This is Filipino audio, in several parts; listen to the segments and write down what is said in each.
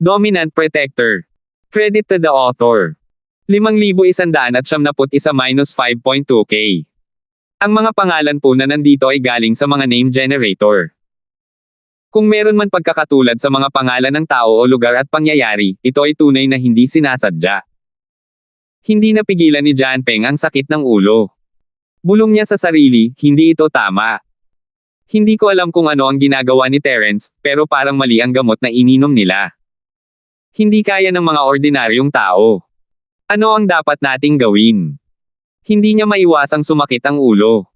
Dominant Protector. Credit to the author. 5,171-5.2K. Ang mga pangalan po na nandito ay galing sa mga name generator. Kung meron man pagkakatulad sa mga pangalan ng tao o lugar at pangyayari, ito ay tunay na hindi sinasadya. Hindi napigilan ni John Feng ang sakit ng ulo. Bulong niya sa sarili, hindi ito tama. Hindi ko alam kung ano ang ginagawa ni Terence, pero parang mali ang gamot na ininom nila. Hindi kaya ng mga ordinaryong tao. Ano ang dapat nating gawin? Hindi niya maiwasang sumakit ang ulo.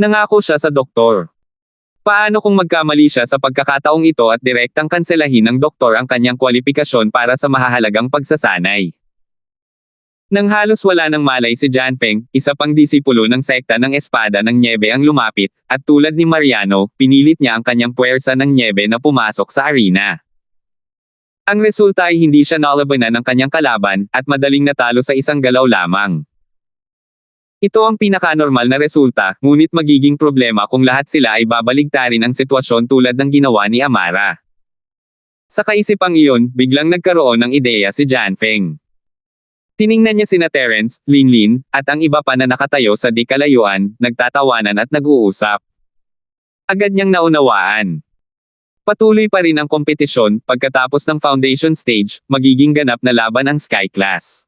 Nangako siya sa doktor. Paano kung magkamali siya sa pagkakataong ito at direktang kanselahin ng doktor ang kanyang kwalipikasyon para sa mahahalagang pagsasanay? Nang halos wala nang malay si John Feng, isa pang disipulo ng sekta ng Espada ng Nyebe ang lumapit, at tulad ni Mariano, pinilit niya ang kanyang puwersa ng Nyebe na pumasok sa arena. Ang resulta ay hindi siya nalabanan ng kanyang kalaban, at madaling natalo sa isang galaw lamang. Ito ang pinaka-normal na resulta, ngunit magiging problema kung lahat sila ay babaligtarin ang sitwasyon tulad ng ginawa ni Amara. Sa kaisipang iyon, biglang nagkaroon ng ideya si John Feng. Tiningnan niya sina Terence, Linlin, at ang iba pa na nakatayo sa di kalayuan, nagtatawanan at nag-uusap. Agad niyang naunawaan. Patuloy pa rin ang kompetisyon, pagkatapos ng foundation stage, magiging ganap na laban ang Sky Class.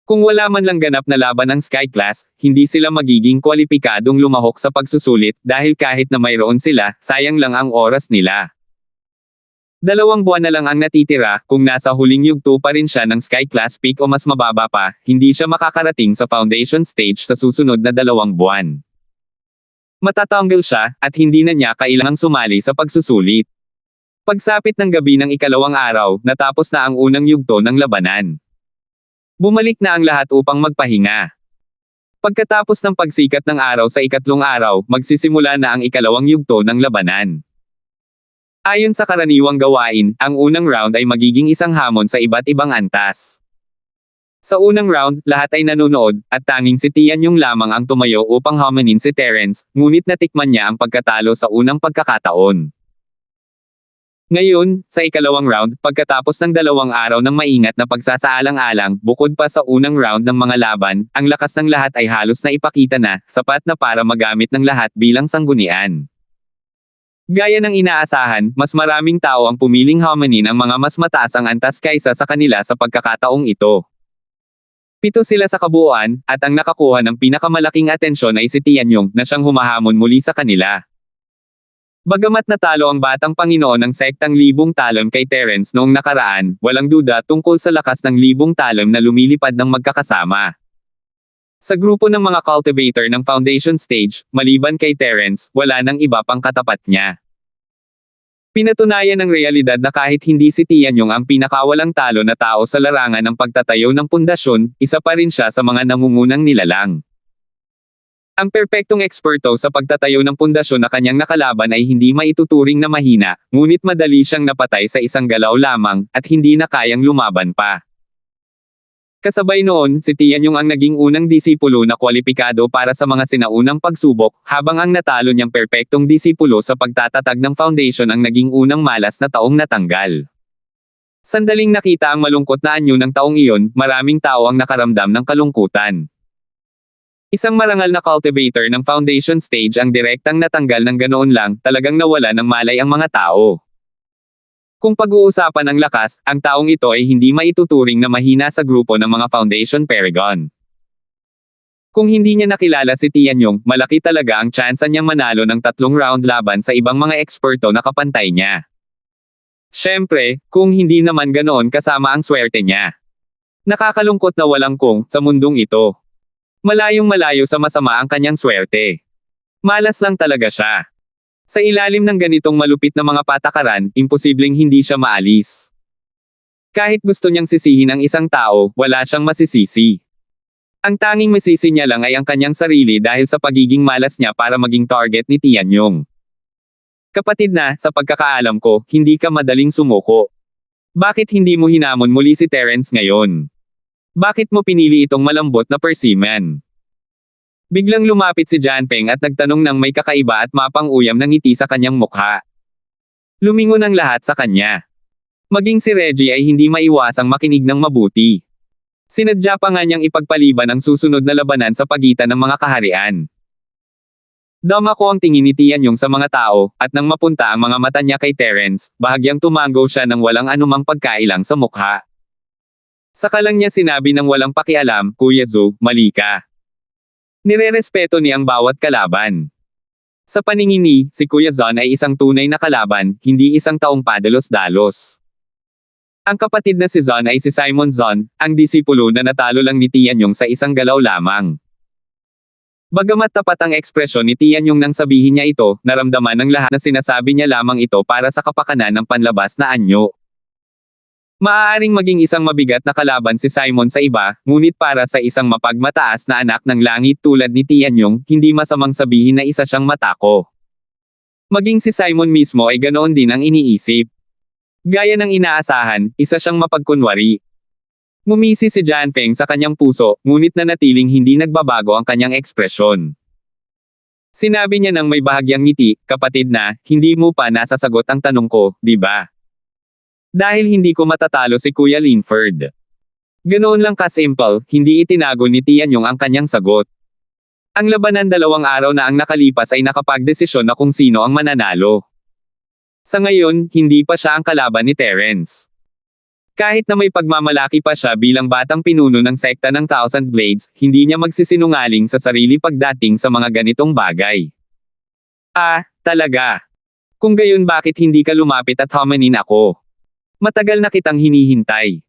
Kung wala man lang ganap na laban ang Sky Class, hindi sila magiging kwalipikadong lumahok sa pagsusulit dahil kahit na mayroon sila, sayang lang ang oras nila. 2 buwan na lang ang natitira, kung nasa huling yugto pa rin siya ng Sky Class peak o mas mababa pa, hindi siya makakarating sa foundation stage sa susunod na 2 buwan. Matatanggal siya, at hindi na niya kailangang sumali sa pagsusulit. Pagsapit ng gabi ng ikalawang araw, natapos na ang unang yugto ng labanan. Bumalik na ang lahat upang magpahinga. Pagkatapos ng pagsikat ng araw sa ikatlong araw, magsisimula na ang ikalawang yugto ng labanan. Ayon sa karaniwang gawain, ang unang round ay magiging isang hamon sa iba't ibang antas. Sa unang round, lahat ay nanonood, at tanging si Tianyong lamang ang tumayo upang hamanin si Terence, ngunit natikman niya ang pagkatalo sa unang pagkakataon. Ngayon, sa ikalawang round, pagkatapos ng 2 araw ng maingat na pagsasaalang-alang, bukod pa sa unang round ng mga laban, ang lakas ng lahat ay halos na ipakita na, sapat na para magamit ng lahat bilang sanggunian. Gaya ng inaasahan, mas maraming tao ang pumiling hamanin ang mga mas mataas ang antas kaysa sa kanila sa pagkakataong ito. 7 sila sa kabuuan, at ang nakakuha ng pinakamalaking atensyon ay si Tianyong, na siyang humahamon muli sa kanila. Bagamat natalo ang batang Panginoon ng sektang Libong Talon kay Terence noong nakaraan, walang duda tungkol sa lakas ng Libong Talon na lumilipad ng magkakasama. Sa grupo ng mga cultivator ng foundation stage, maliban kay Terence, wala nang iba pang katapat niya. Pinatunayan ng realidad na kahit hindi si Tianyong ang pinakawalang talo na tao sa larangan ng pagtatayo ng pundasyon, isa pa rin siya sa mga nangungunang nilalang. Ang perpektong eksperto sa pagtatayo ng pundasyon na kanyang nakalaban ay hindi maituturing na mahina, ngunit madali siyang napatay sa isang galaw lamang, at hindi na kayang lumaban pa. Kasabay noon, si Tianyong ang naging unang disipulo na kwalipikado para sa mga sinaunang pagsubok, habang ang natalo niyang perpektong disipulo sa pagtatatag ng foundation ang naging unang malas na taong natanggal. Sandaling nakita ang malungkot na anyo ng taong iyon, maraming tao ang nakaramdam ng kalungkutan. Isang marangal na cultivator ng foundation stage ang direktang natanggal ng ganoon lang, talagang nawala ng malay ang mga tao. Kung pag-uusapan ang lakas, ang taong ito ay hindi maituturing na mahina sa grupo ng mga Foundation Paragon. Kung hindi niya nakilala si Tianyong, malaki talaga ang tsansa niyang manalo ng 3 round laban sa ibang mga eksperto na kapantay niya. Siyempre, kung hindi naman ganoon kasama ang swerte niya. Nakakalungkot na walang kung sa mundong ito. Malayong malayo sa masama ang kanyang swerte. Malas lang talaga siya. Sa ilalim ng ganitong malupit na mga patakaran, imposibleng hindi siya maalis. Kahit gusto niyang sisihin ang isang tao, wala siyang masisisi. Ang tanging masisi niya lang ay ang kanyang sarili dahil sa pagiging malas niya para maging target ni Tianyong. Kapatid na, sa pagkakaalam ko, hindi ka madaling sumuko. Bakit hindi mo hinamon muli si Terence ngayon? Bakit mo pinili itong malambot na persimmon? Biglang lumapit si John Feng at nagtanong ng may kakaiba at mapang-uyam ng ngiti sa kanyang mukha. Lumingon ang lahat sa kanya. Maging si Reggie ay hindi maiwasang makinig ng mabuti. Sinadya pa nga niyang ipagpaliban ang susunod na labanan sa pagitan ng mga kaharian. Dama ko ang tingin ni Tianyong sa mga tao, at nang mapunta ang mga mata niya kay Terence, bahagyang tumango siya ng walang anumang pagkailang sa mukha. Saka lang niya sinabi ng walang pakialam, Kuya Zhu, mali ka. Nirerespeto niya ang bawat kalaban. Sa paningin ni, si Kuya Zon ay isang tunay na kalaban, hindi isang taong padalos-dalos. Ang kapatid na si Zon ay si Simon Zon, ang disipulo na natalo lang ni Tianyong sa isang galaw lamang. Bagamat tapat ang ekspresyon ni Tianyong nang sabihin niya ito, naramdaman ng lahat na sinasabi niya lamang ito para sa kapakanan ng panlabas na anyo. Maaaring maging isang mabigat na kalaban si Simon sa iba, ngunit para sa isang mapagmataas na anak ng langit tulad ni Tianyong, hindi masamang sabihin na isa siyang matako. Maging si Simon mismo ay ganoon din ang iniisip. Gaya ng inaasahan, isa siyang mapagkunwari. Ngumisi si Jianfeng sa kanyang puso, ngunit nanatiling hindi nagbabago ang kanyang ekspresyon. Sinabi niya ng may bahagyang ngiti, kapatid na, hindi mo pa nasasagot ang tanong ko, di ba? Dahil hindi ko matatalo si Kuya Linford. Ganoon lang ka-simple, hindi itinago ni Tianyong ang kanyang sagot. Ang labanan 2 araw na ang nakalipas ay nakapagdesisyon na kung sino ang mananalo. Sa ngayon, hindi pa siya ang kalaban ni Terence. Kahit na may pagmamalaki pa siya bilang batang pinuno ng sekta ng Thousand Blades, hindi niya magsisinungaling sa sarili pagdating sa mga ganitong bagay. Ah, talaga? Kung gayon bakit hindi ka lumapit at homanin ako? Matagal na kitang hinihintay.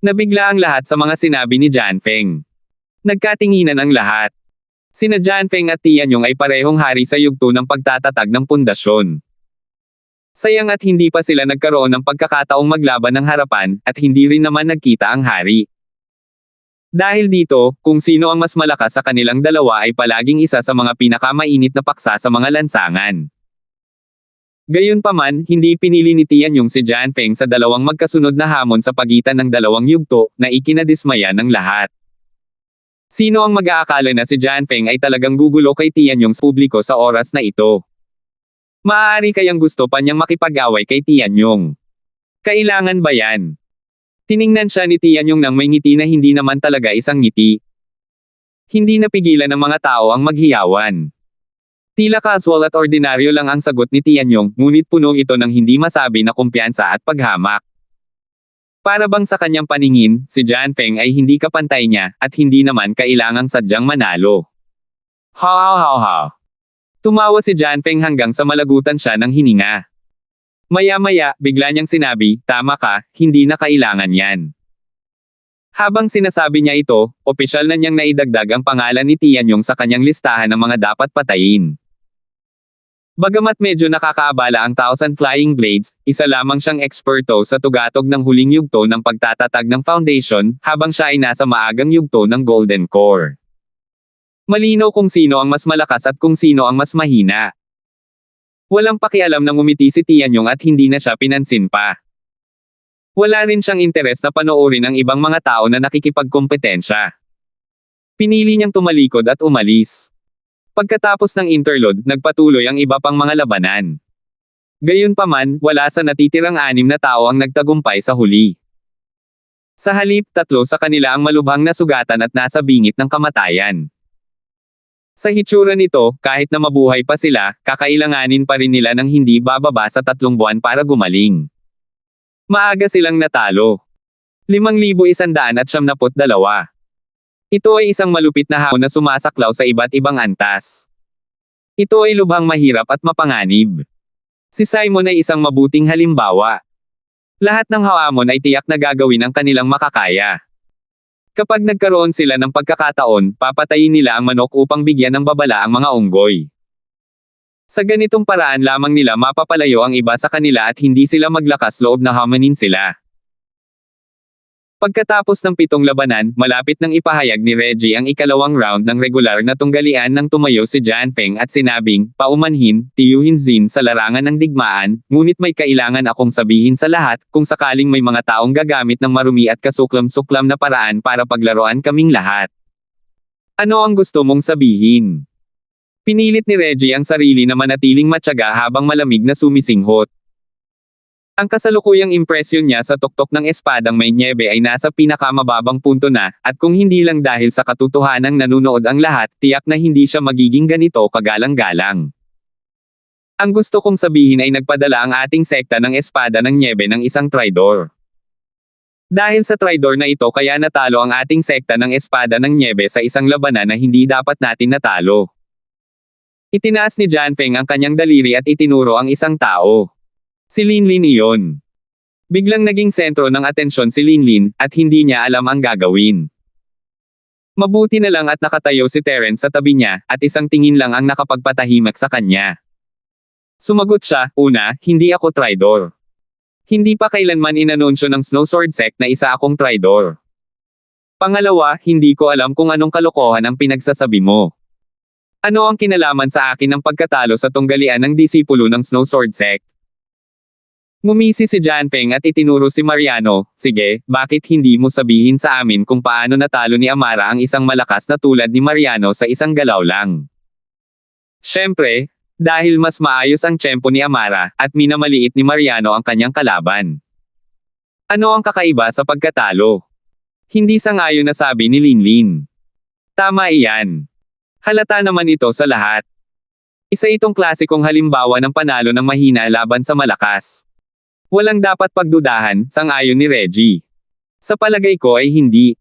Nabigla ang lahat sa mga sinabi ni Jianfeng. Nagkatinginan ang lahat. Sina Jianfeng at Tianyong ay parehong hari sa yugto ng pagtatatag ng pundasyon. Sayang at hindi pa sila nagkaroon ng pagkakataong maglaban ng harapan, at hindi rin naman nagkita ang hari. Dahil dito, kung sino ang mas malakas sa kanilang dalawa ay palaging isa sa mga pinakamainit na paksa sa mga lansangan. Gayunpaman, hindi pinili ni Tianyong si Jianfeng sa dalawang magkasunod na hamon sa pagitan ng dalawang yugto, na ikinadismaya ng lahat. Sino ang mag-aakala na si Jianfeng ay talagang gugulo kay Tianyong sa publiko sa oras na ito? Maaari kayang gusto pa niyang makipag-away kay Tianyong. Kailangan ba yan? Tiningnan siya ni Tianyong nang may ngiti na hindi naman talaga isang ngiti. Hindi napigilan ng mga tao ang maghiyawan. Tila casual at ordinaryo lang ang sagot ni Tianyong, ngunit puno ito ng hindi masabi na kumpiyansa at paghamak. Para bang sa kanyang paningin, si Jianfeng ay hindi kapantay niya, at hindi naman kailangang sadyang manalo. Ha. Tumawa si Jianfeng hanggang sa malagutan siya ng hininga. Maya-maya, bigla niyang sinabi, tama ka, hindi na kailangan yan. Habang sinasabi niya ito, opisyal na niyang naidagdag ang pangalan ni Tianyong sa kanyang listahan ng mga dapat patayin. Bagamat medyo nakakaabala ang Thousand Flying Blades, isa lamang siyang eksperto sa tugatog ng huling yugto ng pagtatatag ng Foundation, habang siya ay nasa maagang yugto ng Golden Core. Malinaw kung sino ang mas malakas at kung sino ang mas mahina. Walang pakialam na ngumiti si Tianyong at hindi na siya pinansin pa. Wala rin siyang interes na panoorin ang ibang mga tao na nakikipagkompetensya. Pinili niyang tumalikod at umalis. Pagkatapos ng interlude, nagpatuloy ang iba pang mga labanan. Gayunpaman, wala sa natitirang 6 na tao ang nagtagumpay sa huli. Sa halip, 3 sa kanila ang malubhang nasugatan at nasa bingit ng kamatayan. Sa hitsura nito, kahit na mabuhay pa sila, kakailanganin pa rin nila ng hindi bababa sa 3 buwan para gumaling. Maaga silang natalo. 5,172. Ito ay isang malupit na hamon na sumasaklaw sa iba't ibang antas. Ito ay lubhang mahirap at mapanganib. Si Simon ay isang mabuting halimbawa. Lahat ng hamon ay tiyak na gagawin ang kanilang makakaya. Kapag nagkaroon sila ng pagkakataon, papatayin nila ang manok upang bigyan ng babala ang mga unggoy. Sa ganitong paraan lamang nila mapapalayo ang iba sa kanila at hindi sila maglakas loob na hamanin sila. Pagkatapos ng 7 labanan, malapit nang ipahayag ni Reggie ang ikalawang round ng regular na tunggalian nang tumayo si Jianfeng at sinabing, paumanhin, tiyuhin Zin sa larangan ng digmaan, ngunit may kailangan akong sabihin sa lahat, kung sakaling may mga taong gagamit ng marumi at kasuklam-suklam na paraan para paglaruan kaming lahat. Ano ang gusto mong sabihin? Pinilit ni Reggie ang sarili na manatiling matyaga habang malamig na sumisinghot. Ang kasalukuyang impresyon niya sa tuktok ng espadang may nyebe ay nasa pinakamababang punto na, at kung hindi lang dahil sa katotohanang nanunood ang lahat, tiyak na hindi siya magiging ganito kagalang-galang. Ang gusto kong sabihin ay nagpadala ang ating sekta ng espada ng nyebe ng isang traidor. Dahil sa traidor na ito kaya natalo ang ating sekta ng espada ng nyebe sa isang labanan na hindi dapat natin natalo. Itinaas ni Jianfeng ang kanyang daliri at itinuro ang isang tao. Si Linlin iyon. Biglang naging sentro ng atensyon si Linlin, at hindi niya alam ang gagawin. Mabuti na lang at nakatayo si Terence sa tabi niya, at isang tingin lang ang nakapagpatahimik sa kanya. Sumagot siya, una, hindi ako traidor. Hindi pa kailanman inanunsyo ng Snow Sword Sect na isa akong traidor. Pangalawa, hindi ko alam kung anong kalokohan ang pinagsasabi mo. Ano ang kinalaman sa akin ng pagkatalo sa tunggalian ng disipulo ng Snow Sword Sect? Ngumisi si Jianfeng at itinuro si Mariano, sige, bakit hindi mo sabihin sa amin kung paano natalo ni Amara ang isang malakas na tulad ni Mariano sa isang galaw lang? Siyempre, dahil mas maayos ang tiyempo ni Amara, at minamaliit ni Mariano ang kanyang kalaban. Ano ang kakaiba sa pagkatalo? Hindi sangayon na sabi ni Linlin. Tama iyan. Halata naman ito sa lahat. Isa itong klasikong halimbawa ng panalo ng mahina laban sa malakas. Walang dapat pagdudahan, sang-ayon ni Reggie. Sa palagay ko ay hindi.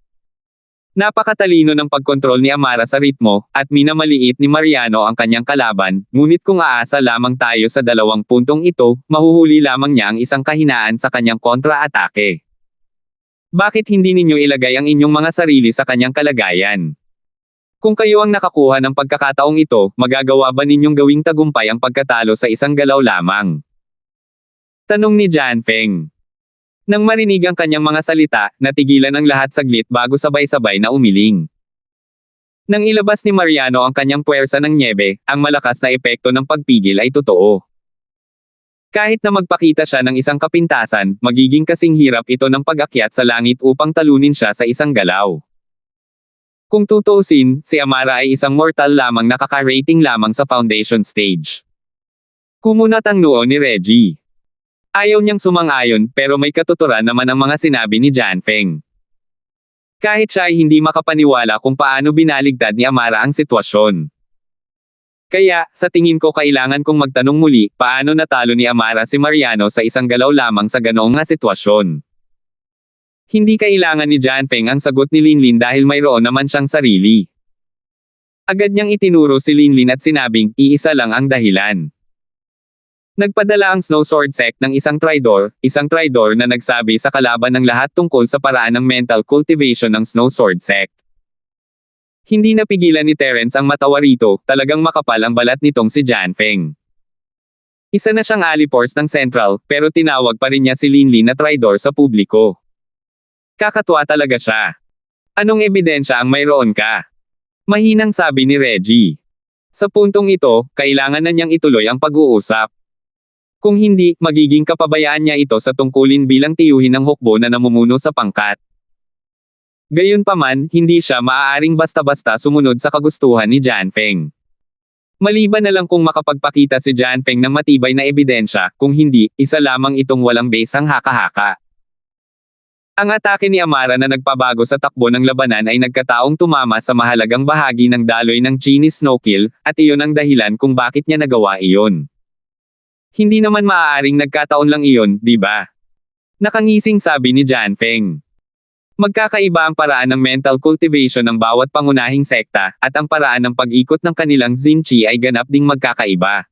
Napakatalino ng pagkontrol ni Amara sa ritmo, at minamaliit ni Mariano ang kanyang kalaban, ngunit kung aasa lamang tayo sa dalawang puntong ito, mahuhuli lamang niya ang isang kahinaan sa kanyang kontra-atake. Bakit hindi ninyo ilagay ang inyong mga sarili sa kanyang kalagayan? Kung kayo ang nakakuha ng pagkakataong ito, magagawa ba ninyong gawing tagumpay ang pagkatalo sa isang galaw lamang? Tanong ni Jianfeng. Nang marinig ang kanyang mga salita, natigilan ang lahat saglit bago sabay-sabay na umiling. Nang ilabas ni Mariano ang kanyang puwersa ng nyebe, ang malakas na epekto ng pagpigil ay totoo. Kahit na magpakita siya ng isang kapintasan, magiging kasing hirap ito ng pag-akyat sa langit upang talunin siya sa isang galaw. Kung tutuusin, si Amara ay isang mortal lamang nakaka-rating lamang sa foundation stage. Kumunat ang noo ni Reggie. Ayaw niyang sumang-ayon, pero may katuturan naman ang mga sinabi ni Jianfeng. Kahit siya ay hindi makapaniwala kung paano binaligtad ni Amara ang sitwasyon. Kaya, sa tingin ko kailangan kong magtanong muli, paano natalo ni Amara si Mariano sa isang galaw lamang sa ganoong nga sitwasyon? Hindi kailangan ni Jianfeng ang sagot ni Linlin dahil mayroon naman siyang sarili. Agad niyang itinuro si Linlin at sinabing, iisa lang ang dahilan. Nagpadala ang Snow Sword Sect ng isang traidor na nagsabi sa kalaban ng lahat tungkol sa paraan ng mental cultivation ng Snow Sword Sect. Hindi napigilan ni Terence ang matawa rito, talagang makapal ang balat nitong si Jianfeng. Isa na siyang alipors ng Central, pero tinawag pa rin niya si Linlin na traidor sa publiko. Kakatwa talaga siya. Anong ebidensya ang mayroon ka? Mahinang sabi ni Reggie. Sa puntong ito, kailangan na niyang ituloy ang pag-uusap. Kung hindi, magiging kapabayaan niya ito sa tungkulin bilang tiyuhin ng hukbo na namumuno sa pangkat. Gayunpaman, hindi siya maaaring basta-basta sumunod sa kagustuhan ni Jianfeng. Maliban na lang kung makapagpakita si Jianfeng ng matibay na ebidensya, kung hindi, isa lamang itong walang basang haka-haka. Ang atake ni Amara na nagpabago sa takbo ng labanan ay nagkataong tumama sa mahalagang bahagi ng daloy ng Chinese Snowkill, at iyon ang dahilan kung bakit niya nagawa iyon. Hindi naman maaaring nagkataon lang iyon, di ba? Nakangising sabi ni Jianfeng. Magkakaiba ang paraan ng mental cultivation ng bawat pangunahing sekta, at ang paraan ng pag-ikot ng kanilang Xinchi ay ganap ding magkakaiba.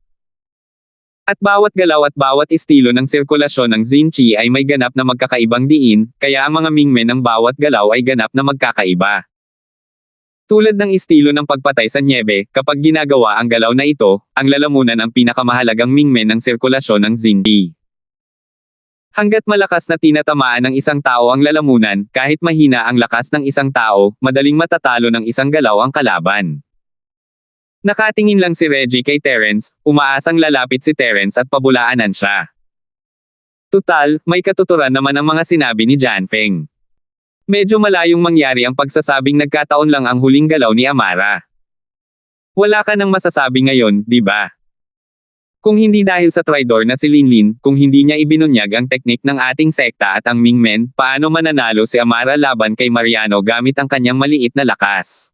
At bawat galaw at bawat estilo ng sirkulasyon ng Xinchi ay may ganap na magkakaibang diin, kaya ang mga mingmen ng bawat galaw ay ganap na magkakaiba. Tulad ng estilo ng pagpatay sa nyebe, kapag ginagawa ang galaw na ito, ang lalamunan ang pinakamahalagang mingmen ng sirkulasyon ng Xinchi. Hanggat malakas na tinatamaan ng isang tao ang lalamunan, kahit mahina ang lakas ng isang tao, madaling matatalo ng isang galaw ang kalaban. Nakatingin lang si Reggie kay Terence, umaasang lalapit si Terence at pabulaanan siya. Tutal, may katuturan naman ang mga sinabi ni Jianfeng. Medyo malayong mangyari ang pagsasabing nagkataon lang ang huling galaw ni Amara. Wala ka nang masasabi ngayon, di ba? Kung hindi dahil sa traidor na si Linlin, kung hindi niya ibinunyag ang teknik ng ating sekta at ang Mingmen, paano mananalo si Amara laban kay Mariano gamit ang kanyang maliit na lakas?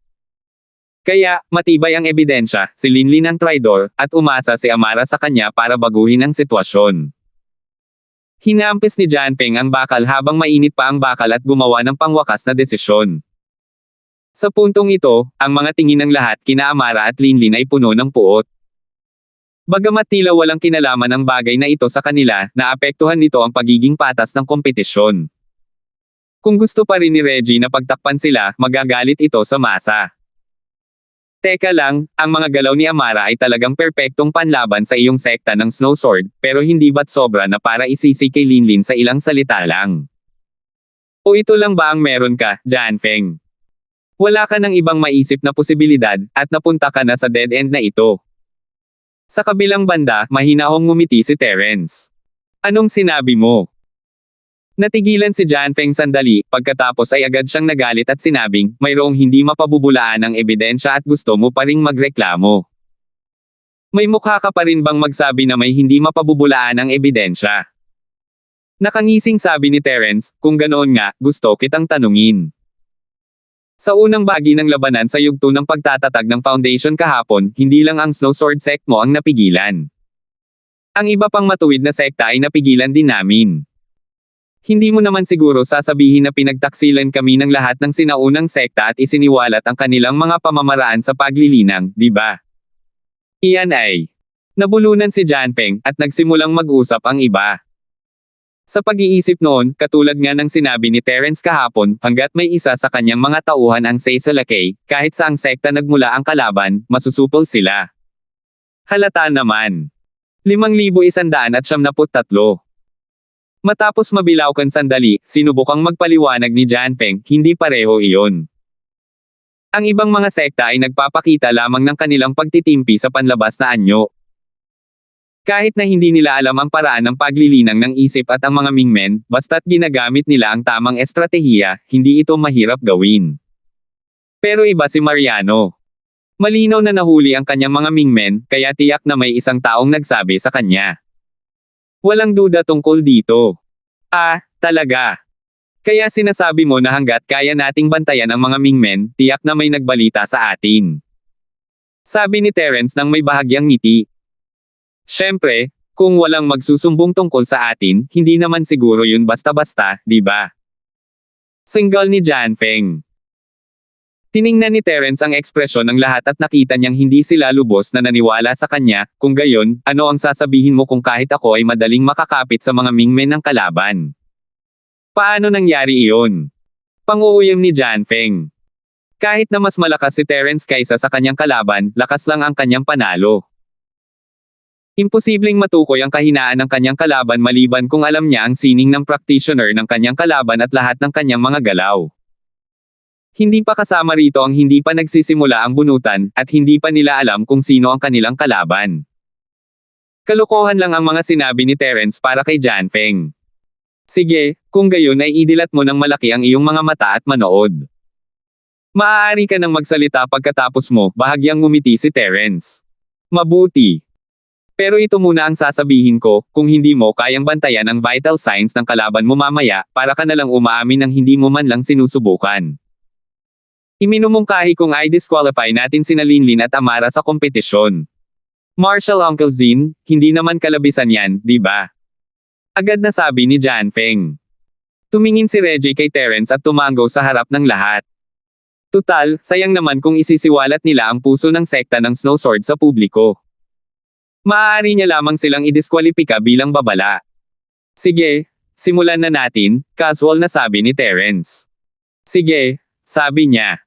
Kaya, matibay ang ebidensya, si Linlin ang traidor, at umasa si Amara sa kanya para baguhin ang sitwasyon. Hinampis ni Janfeng ang bakal habang mainit pa ang bakal at gumawa ng pangwakas na desisyon. Sa puntong ito, ang mga tingin ng lahat kina Amara at Linlin ay puno ng puot. Bagamat tila walang kinalaman ang bagay na ito sa kanila, naapektuhan nito ang pagiging patas ng kompetisyon. Kung gusto pa rin ni Reggie na pagtakpan sila, magagalit ito sa masa. Teka lang, ang mga galaw ni Amara ay talagang perpektong panlaban sa iyong sekta ng Snow Sword, pero hindi ba't sobra na para isisi kay Linlin sa ilang salita lang? O ito lang ba ang meron ka, Janfeng? Wala ka ng ibang maisip na posibilidad, at napunta ka na sa dead end na ito. Sa kabilang banda, mahinahong ngumiti si Terence. Anong sinabi mo? Natigilan si Janfeng sandali, pagkatapos ay agad siyang nagalit at sinabing, mayroong hindi mapabubulaan ang ebidensya at gusto mo pa ring magreklamo. May mukha ka pa rin bang magsabi na may hindi mapabubulaan ang ebidensya? Nakangising sabi ni Terence, kung ganoon nga, gusto kitang tanungin. Sa unang bahagi ng labanan sa yugto ng pagtatatag ng Foundation kahapon, hindi lang ang Snow Sword sect mo ang napigilan. Ang iba pang matuwid na sekta ay napigilan din namin. Hindi mo naman siguro sasabihin na pinagtaksilan kami ng lahat ng sinaunang sekta at isiniwalat ang kanilang mga pamamaraan sa paglilinang, di ba? Iyan ay. Nabulunan si Janfeng, at nagsimulang mag-usap ang iba. Sa pag-iisip noon, katulad nga ng sinabi ni Terence kahapon, hanggat may isa sa kanyang mga tauhan ang say sa lakay, kahit sa ang sekta nagmula ang kalaban, masusupol sila. Halata naman. 5,173. Matapos mabilawkan sandali, sinubukang magpaliwanag ni Janfeng, hindi pareho iyon. Ang ibang mga sekta ay nagpapakita lamang ng kanilang pagtitimpi sa panlabas na anyo. Kahit na hindi nila alam ang paraan ng paglilinang ng isip at ang mga Mingmen, basta't ginagamit nila ang tamang estratehiya, hindi ito mahirap gawin. Pero iba si Mariano. Malinaw na nahuli ang kanyang mga Mingmen, kaya tiyak na may isang taong nagsabi sa kanya. Walang duda tungkol dito. Ah, talaga. Kaya sinasabi mo na hanggat kaya nating bantayan ang mga Mingmen, tiyak na may nagbalita sa atin. Sabi ni Terence nang may bahagyang ngiti. Siyempre, kung walang magsusumbong tungkol sa atin, hindi naman siguro yun basta-basta, di ba? Single ni Janfeng. Tiningnan ni Terence ang ekspresyon ng lahat at nakita niyang hindi sila lubos na naniwala sa kanya, kung gayon, ano ang sasabihin mo kung kahit ako ay madaling makakapit sa mga Mingmen ng kalaban? Paano nangyari iyon? Pang-uuyam ni Janfeng. Kahit na mas malakas si Terence kaysa sa kanyang kalaban, lakas lang ang kanyang panalo. Imposibleng matukoy ang kahinaan ng kanyang kalaban maliban kung alam niya ang sining ng practitioner ng kanyang kalaban at lahat ng kanyang mga galaw. Hindi pa kasama rito ang hindi pa nagsisimula ang bunutan, at hindi pa nila alam kung sino ang kanilang kalaban. Kalokohan lang ang mga sinabi ni Terence para kay Janfeng. Sige, kung gayon ay idilat mo ng malaki ang iyong mga mata at manood. Maaari ka nang magsalita pagkatapos mo, bahagyang ngumiti si Terence. Mabuti. Pero ito muna ang sasabihin ko, kung hindi mo kayang bantayan ang vital signs ng kalaban mo mamaya, para ka na lang umaamin ng hindi mo man lang sinusubukan. Iminumungkahi kung ay disqualify natin sina Linlin at Amara sa kompetisyon. Marshal Uncle Zin, hindi naman kalabisan yan, di ba? Agad na sabi ni Janfeng. Tumingin si Reggie kay Terence at tumango sa harap ng lahat. Tutal, sayang naman kung isisiwalat nila ang puso ng sekta ng Snow Sword sa publiko. Maaari niya lamang silang idiskwalipika bilang babala. Sige, simulan na natin, casual na sabi ni Terence. Sige, sabi niya.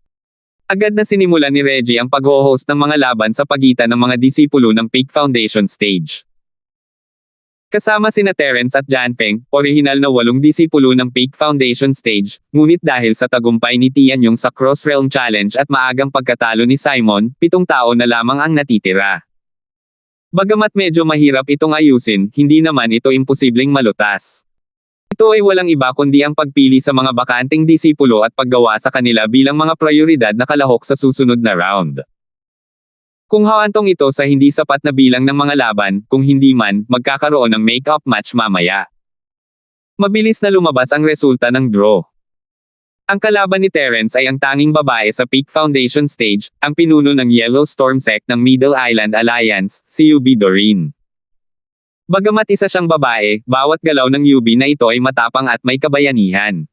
Agad na sinimulan ni Reggie ang pag-host ng mga laban sa pagitan ng mga disipulo ng Peak Foundation Stage. Kasama sina Terence at Janfeng, orihinal na 8 disipulo ng Peak Foundation Stage, ngunit dahil sa tagumpay ni Tianyong sa Cross Realm Challenge at maagang pagkatalo ni Simon, 7 tao na lamang ang natitira. Bagamat medyo mahirap itong ayusin, hindi naman ito imposibleng malutas. Ito ay walang iba kundi ang pagpili sa mga bakanting disipulo at paggawa sa kanila bilang mga prioridad na kalahok sa susunod na round. Kung hawantong ito sa hindi sapat na bilang ng mga laban, kung hindi man, magkakaroon ng make-up match mamaya. Mabilis na lumabas ang resulta ng draw. Ang kalaban ni Terence ay ang tanging babae sa Peak Foundation stage, ang pinuno ng Yellow Storm sect ng Middle Island Alliance, si UB Doreen. Bagamat isa siyang babae, bawat galaw ng UB na ito ay matapang at may kabayanihan.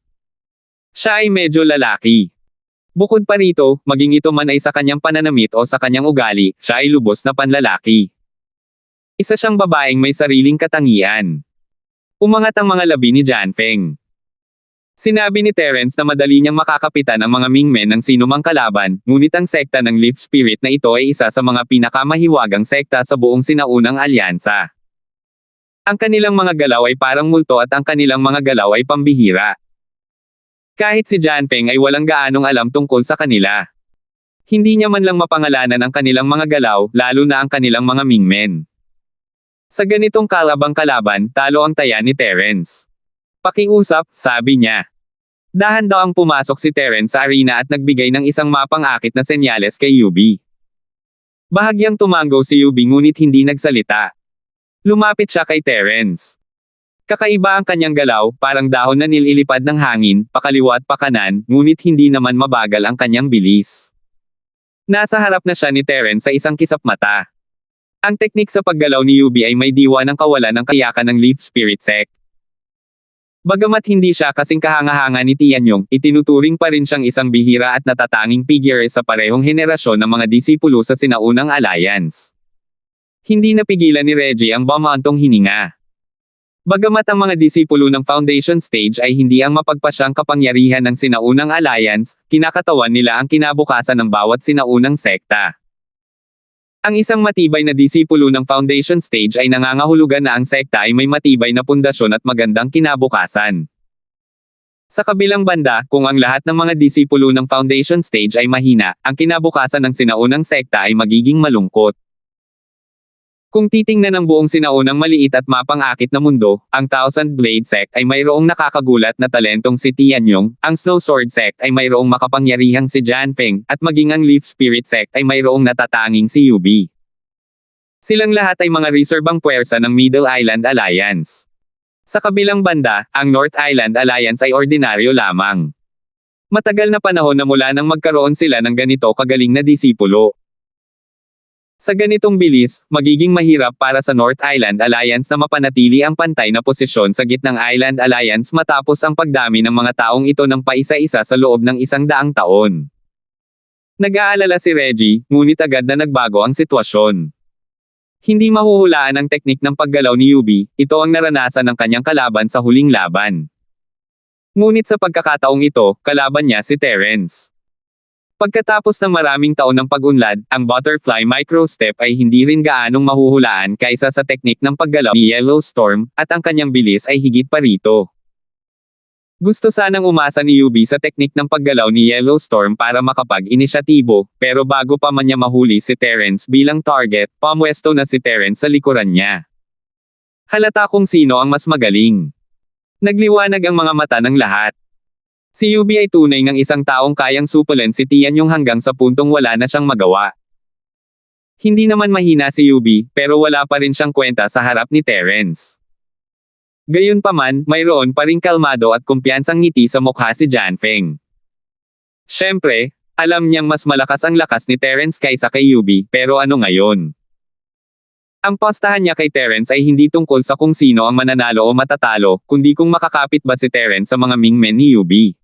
Siya ay medyo lalaki. Bukod pa rito, maging ito man ay sa kanyang pananamit o sa kanyang ugali, siya ay lubos na panlalaki. Isa siyang babaeng may sariling katangian. Umangat ang mga labi ni Janfeng. Sinabi ni Terence na madali niyang makakapitan ang mga Mingmen ng sinumang kalaban, ngunit ang sekta ng Leaf Spirit na ito ay isa sa mga pinakamahiwagang sekta sa buong sinaunang alyansa. Ang kanilang mga galaw ay parang multo at ang kanilang mga galaw ay pambihira. Kahit si Janfeng ay walang gaanong alam tungkol sa kanila. Hindi niya man lang mapangalanan ang kanilang mga galaw, lalo na ang kanilang mga Mingmen. Sa ganitong kalabang kalaban, talo ang taya ni Terence. Pakiusap, sabi niya. Dahan daw ang pumasok si Terence sa arena at nagbigay ng isang mapang-akit na senyales kay UB. Bahagyang tumango si UB ngunit hindi nagsalita. Lumapit siya kay Terence. Kakaiba ang kanyang galaw, parang dahon na nililipad ng hangin, pakaliwa at pakanan, ngunit hindi naman mabagal ang kanyang bilis. Nasa harap na siya ni Terence sa isang kisap mata. Ang teknik sa paggalaw ni UB ay may diwa ng kawalan ng kayakan ng Leaf Spirit Sect. Bagamat hindi siya kasing kahanga-hanga ni Tianyong, itinuturing pa rin siyang isang bihira at natatanging figure sa parehong henerasyon ng mga disipulo sa sinaunang alliance. Hindi napigilan ni Reggie ang bumantong hininga. Bagamat ang mga disipulo ng Foundation stage ay hindi ang mapagpasyang kapangyarihan ng sinaunang alliance, kinakatawan nila ang kinabukasan ng bawat sinaunang sekta. Ang isang matibay na disipulo ng Foundation stage ay nangangahulugan na ang sekta ay may matibay na pundasyon at magandang kinabukasan. Sa kabilang banda, kung ang lahat ng mga disipulo ng Foundation stage ay mahina, ang kinabukasan ng sinaunang sekta ay magiging malungkot. Kung titingnan ng buong sinaunang maliit at mapang-akit na mundo, ang Thousand Blade Sect ay mayroong nakakagulat na talentong si Tianyong, ang Snow Sword Sect ay mayroong makapangyarihang si Janfeng, at maging ang Leaf Spirit Sect ay mayroong natatanging si UB. Silang lahat ay mga reserbang puwersa ng Middle Island Alliance. Sa kabilang banda, ang North Island Alliance ay ordinaryo lamang. Matagal na panahon na mula nang magkaroon sila ng ganito kagaling na disipulo. Sa ganitong bilis, magiging mahirap para sa North Island Alliance na mapanatili ang pantay na posisyon sa gitnang Island Alliance matapos ang pagdami ng mga taong ito ng paisa-isa sa loob ng 100 taon. Nag-aalala si Reggie, ngunit agad na nagbago ang sitwasyon. Hindi mahuhulaan ang teknik ng paggalaw ni UB, ito ang naranasan ng kanyang kalaban sa huling laban. Ngunit sa pagkakataong ito, kalaban niya si Terence. Pagkatapos ng maraming taon ng pag-unlad, ang Butterfly Microstep ay hindi rin gaanong mahuhulaan kaysa sa teknik ng paggalaw ni Yellow Storm, at ang kanyang bilis ay higit pa rito. Gusto sanang umasa ni UB sa teknik ng paggalaw ni Yellow Storm para makapag-inisyatibo, pero bago pa man niya mahuli si Terence bilang target, pamwesto na si Terence sa likuran niya. Halata kung sino ang mas magaling. Nagliwanag ang mga mata ng lahat. Si UB ay tunay ng isang taong kayang supulan si Tianyong hanggang sa puntong wala na siyang magawa. Hindi naman mahina si UB, pero wala pa rin siyang kwenta sa harap ni Terence. Gayunpaman, mayroon pa ring kalmado at kumpiyansang ngiti sa mukha si Janfeng. Siyempre, alam niyang mas malakas ang lakas ni Terence kaysa kay UB, pero ano ngayon? Ang postahan niya kay Terence ay hindi tungkol sa kung sino ang mananalo o matatalo, kundi kung makakapit ba si Terence sa mga Mingmen ni UB.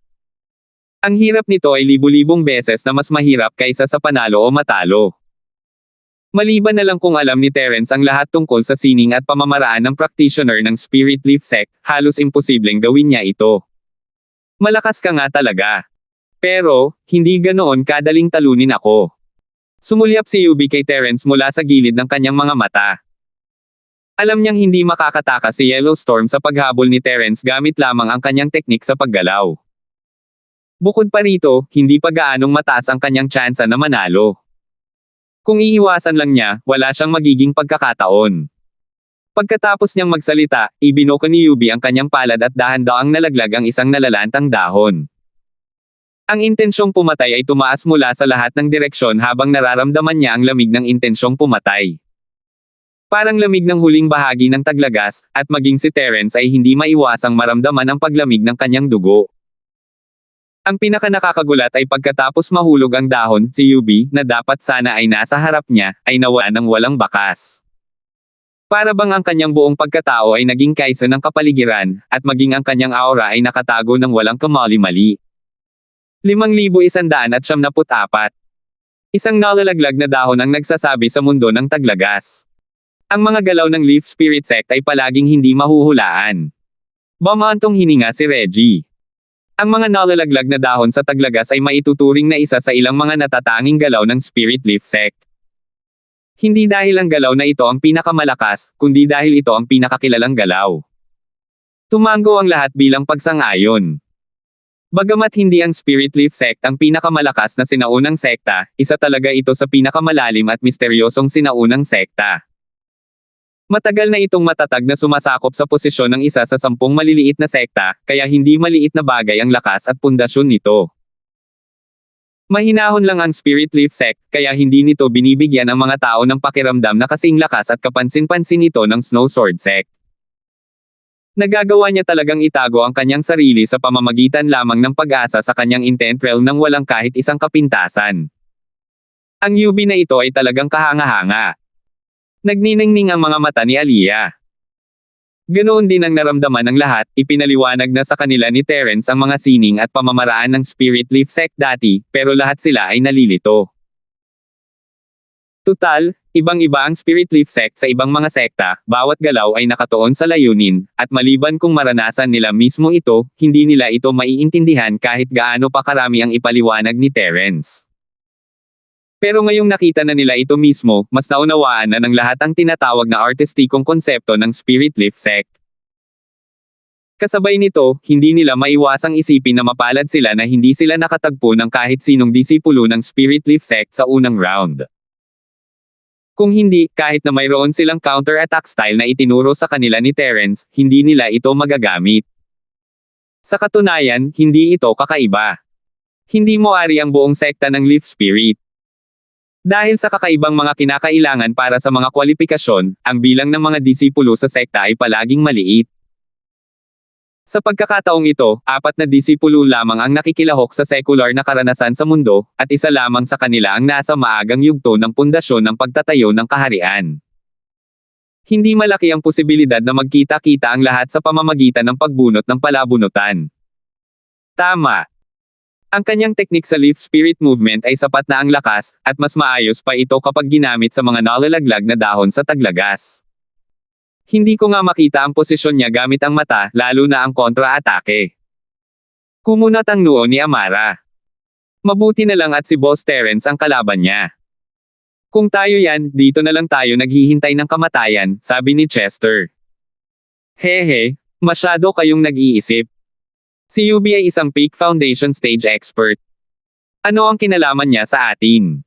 Ang hirap nito ay libu-libong beses na mas mahirap kaysa sa panalo o matalo. Maliban na lang kung alam ni Terence ang lahat tungkol sa sining at pamamaraan ng practitioner ng Spirit Leaf Sect, halos imposibleng gawin niya ito. Malakas ka nga talaga. Pero, hindi ganoon kadaling talunin ako. Sumulyap si UB kay Terence mula sa gilid ng kanyang mga mata. Alam niyang hindi makakatakas si Yellow Storm sa paghabol ni Terence gamit lamang ang kanyang teknik sa paggalaw. Bukod pa rito, hindi pa gaanong mataas ang kanyang tsansa na manalo. Kung iiwasan lang niya, wala siyang magiging pagkakataon. Pagkatapos niyang magsalita, ibinoko ni UB ang kanyang palad at dahan-daang nalaglag ang isang nalalantang dahon. Ang intensyong pumatay ay tumaas mula sa lahat ng direksyon habang nararamdaman niya ang lamig ng intensyong pumatay. Parang lamig ng huling bahagi ng taglagas, at maging si Terence ay hindi maiwasang maramdaman ang paglamig ng kanyang dugo. Ang pinakanakakagulat ay pagkatapos mahulog ang dahon, si Yubi, na dapat sana ay nasa harap niya, ay nawala ng walang bakas. Para bang ang kanyang buong pagkatao ay naging kaisa ng kapaligiran, at maging ang kanyang aura ay nakatago ng walang kamali-mali. 5,174. Isang nalalaglag na dahon ang nagsasabi sa mundo ng taglagas. Ang mga galaw ng Leaf Spirit Sect ay palaging hindi mahuhulaan. Bumantong hininga si Reggie. Ang mga nalalaglag na dahon sa taglagas ay maituturing na isa sa ilang mga natatanging galaw ng Spirit Leaf Sect. Hindi dahil ang galaw na ito ang pinakamalakas, kundi dahil ito ang pinakakilalang galaw. Tumango ang lahat bilang pagsang-ayon. Bagamat hindi ang Spirit Leaf Sect ang pinakamalakas na sinaunang sekta, isa talaga ito sa pinakamalalim at misteryosong sinaunang sekta. Matagal na itong matatag na sumasakop sa posisyon ng isa sa 10 maliliit na sekta, kaya hindi maliit na bagay ang lakas at pundasyon nito. Mahinahon lang ang Spirit Leaf Sect, kaya hindi nito binibigyan ang mga tao ng pakiramdam na kasing lakas at kapansin-pansin ito ng Snow Sword Sect. Nagagawa niya talagang itago ang kanyang sarili sa pamamagitan lamang ng pag-asa sa kanyang intent realm nang walang kahit isang kapintasan. Ang Yubi na ito ay talagang kahanga-hanga. Nagniningning ang mga mata ni Aliyah. Ganoon din ang naramdaman ng lahat, ipinaliwanag na sa kanila ni Terence ang mga sining at pamamaraan ng Spirit Leaf Sect dati, pero lahat sila ay nalilito. Tutal, ibang-iba ang Spirit Leaf Sect sa ibang mga sekta, bawat galaw ay nakatuon sa layunin, at maliban kung maranasan nila mismo ito, hindi nila ito maiintindihan kahit gaano pa karami ang ipaliwanag ni Terence. Pero ngayong nakita na nila ito mismo, mas naunawaan na ng lahat ang tinatawag na artistikong konsepto ng Spirit Leaf Sect. Kasabay nito, hindi nila maiwasang isipin na mapalad sila na hindi sila nakatagpo ng kahit sinong disipulo ng Spirit Leaf Sect sa unang round. Kung hindi, kahit na mayroon silang counter-attack style na itinuro sa kanila ni Terence, hindi nila ito magagamit. Sa katunayan, hindi ito kakaiba. Hindi mo ari ang buong sekta ng Leaf Spirit. Dahil sa kakaibang mga kinakailangan para sa mga kwalipikasyon, ang bilang ng mga disipulo sa sekta ay palaging maliit. Sa pagkakataong ito, 4 na disipulo lamang ang nakikilahok sa secular na karanasan sa mundo, at isa lamang sa kanila ang nasa maagang yugto ng pundasyon ng pagtatayo ng kaharian. Hindi malaki ang posibilidad na magkita-kita ang lahat sa pamamagitan ng pagbunot ng palabunutan. Tama. Ang kanyang teknik sa Leaf Spirit Movement ay sapat na ang lakas, at mas maayos pa ito kapag ginamit sa mga nalalaglag na dahon sa taglagas. Hindi ko nga makita ang posisyon niya gamit ang mata, lalo na ang kontra-atake. Kumunat ang noo ni Amara. Mabuti na lang at si Boss Terence ang kalaban niya. Kung tayo yan, dito na lang tayo naghihintay ng kamatayan, sabi ni Chester. Hehe, masyado kayong nag-iisip. Si Yubi ay isang peak foundation stage expert. Ano ang kinalaman niya sa atin?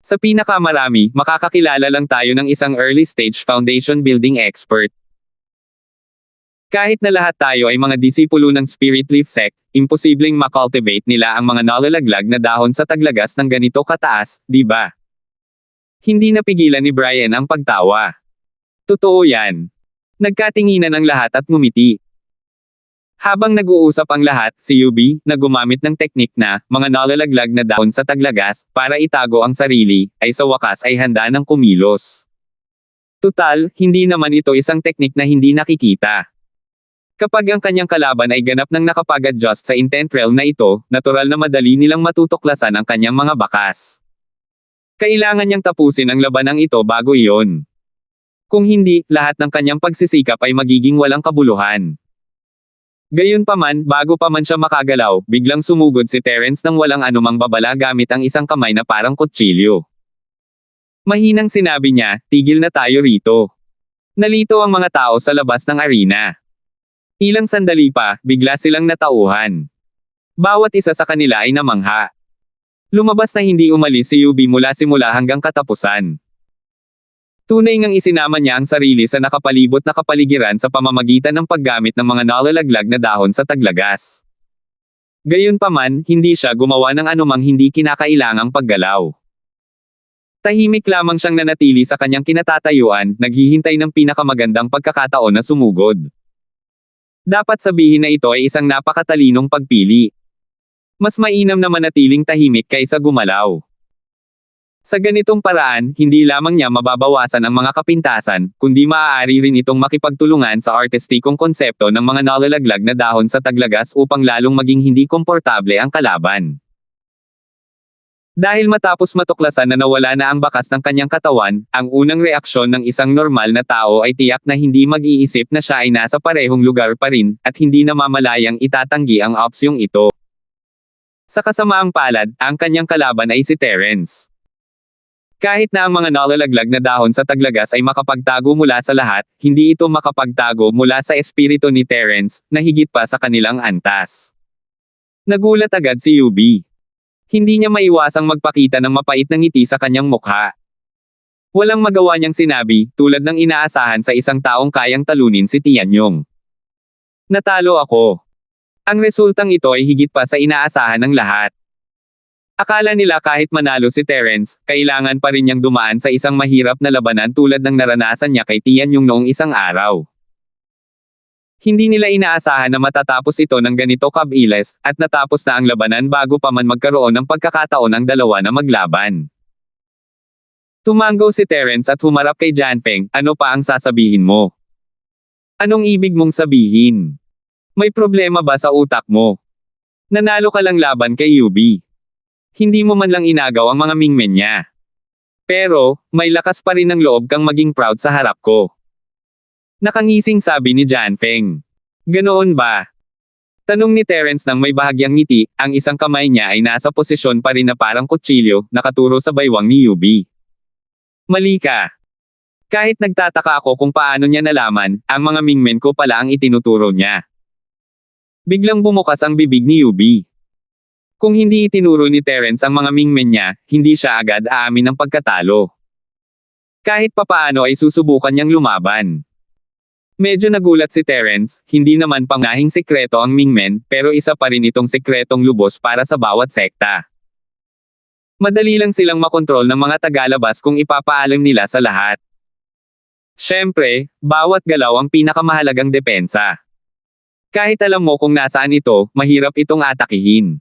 Sa pinakamarami, makakakilala lang tayo ng isang early stage foundation building expert. Kahit na lahat tayo ay mga disipulo ng Spirit Leaf Sect, imposibleng makultivate nila ang mga nalalaglag na dahon sa taglagas ng ganito kataas, di ba? Hindi napigilan ni Brian ang pagtawa. Totoo yan. Nagkatinginan ang lahat at ngumiti. Habang nag-uusap ang lahat, si Yubi, na gumamit ng teknik na, mga nalalaglag na dahon sa taglagas, para itago ang sarili, ay sa wakas ay handa ng kumilos. Tutal, hindi naman ito isang teknik na hindi nakikita. Kapag ang kanyang kalaban ay ganap ng nakapag-adjust sa intent realm na ito, natural na madali nilang matutuklasan ang kanyang mga bakas. Kailangan niyang tapusin ang labanang ito bago iyon. Kung hindi, lahat ng kanyang pagsisikap ay magiging walang kabuluhan. Gayunpaman, bago pa man siya makagalaw, biglang sumugod si Terence nang walang anumang babala gamit ang isang kamay na parang kutsilyo. Mahinang sinabi niya, tigil na tayo rito. Nalito ang mga tao sa labas ng arena. Ilang sandali pa, bigla silang natauhan. Bawat isa sa kanila ay namangha. Lumabas na hindi umalis si Yubi mula simula hanggang katapusan. Tunay ngang isinama niya ang sarili sa nakapalibot na kapaligiran sa pamamagitan ng paggamit ng mga nalalaglag na dahon sa taglagas. Gayunpaman, hindi siya gumawa ng anumang hindi kinakailangang paggalaw. Tahimik lamang siyang nanatili sa kanyang kinatatayuan, naghihintay ng pinakamagandang pagkakataon na sumugod. Dapat sabihin na ito ay isang napakatalinong pagpili. Mas mainam na manatiling tahimik kaysa gumalaw. Sa ganitong paraan, hindi lamang niya mababawasan ang mga kapintasan, kundi maaari rin itong makipagtulungan sa artistikong konsepto ng mga nalalaglag na dahon sa taglagas upang lalong maging hindi komportable ang kalaban. Dahil matapos matuklasan na nawala na ang bakas ng kanyang katawan, ang unang reaksyon ng isang normal na tao ay tiyak na hindi mag-iisip na siya ay nasa parehong lugar pa rin, at hindi namamalayang itatanggi ang opsyong ito. Sa kasamaang palad, ang kanyang kalaban ay si Terence. Kahit na ang mga nalalaglag na dahon sa taglagas ay makapagtago mula sa lahat, hindi ito makapagtago mula sa espiritu ni Terence, na higit pa sa kanilang antas. Nagulat agad si Yubi. Hindi niya maiwasang magpakita ng mapait na ngiti sa kanyang mukha. Walang magawa niyang sinabi, tulad ng inaasahan sa isang taong kayang talunin si Tianyong. Natalo ako. Ang resultang ito ay higit pa sa inaasahan ng lahat. Akala nila kahit manalo si Terence, kailangan pa rin niyang dumaan sa isang mahirap na labanan tulad ng naranasan niya kay Tianyong noong isang araw. Hindi nila inaasahan na matatapos ito ng ganito kabilis, at natapos na ang labanan bago pa man magkaroon ng pagkakataon ang dalawa na maglaban. Tumanggo si Terence at humarap kay Janfeng, ano pa ang sasabihin mo? Anong ibig mong sabihin? May problema ba sa utak mo? Nanalo ka lang laban kay Yubi. Hindi mo man lang inagaw ang mga mingmen niya. Pero, may lakas pa rin ng loob kang maging proud sa harap ko. Nakangising sabi ni Janfeng. Ganoon ba? Tanong ni Terence nang may bahagyang ngiti, ang isang kamay niya ay nasa posisyon pa rin na parang kutsilyo, nakaturo sa baywang ni Yubi. Mali ka. Kahit nagtataka ako kung paano niya nalaman, ang mga mingmen ko pala ang itinuturo niya. Biglang bumukas ang bibig ni Yubi. Kung hindi itinuro ni Terence ang mga mingmen niya, hindi siya agad aamin ng pagkatalo. Kahit papaano ay susubukan niyang lumaban. Medyo nagulat si Terence, hindi naman pangunahing sekreto ang mingmen, pero isa pa rin itong sekretong lubos para sa bawat sekta. Madali lang silang makontrol ng mga tagalabas kung ipapaalam nila sa lahat. Siyempre, bawat galaw ang pinakamahalagang depensa. Kahit alam mo kung nasaan ito, mahirap itong atakihin.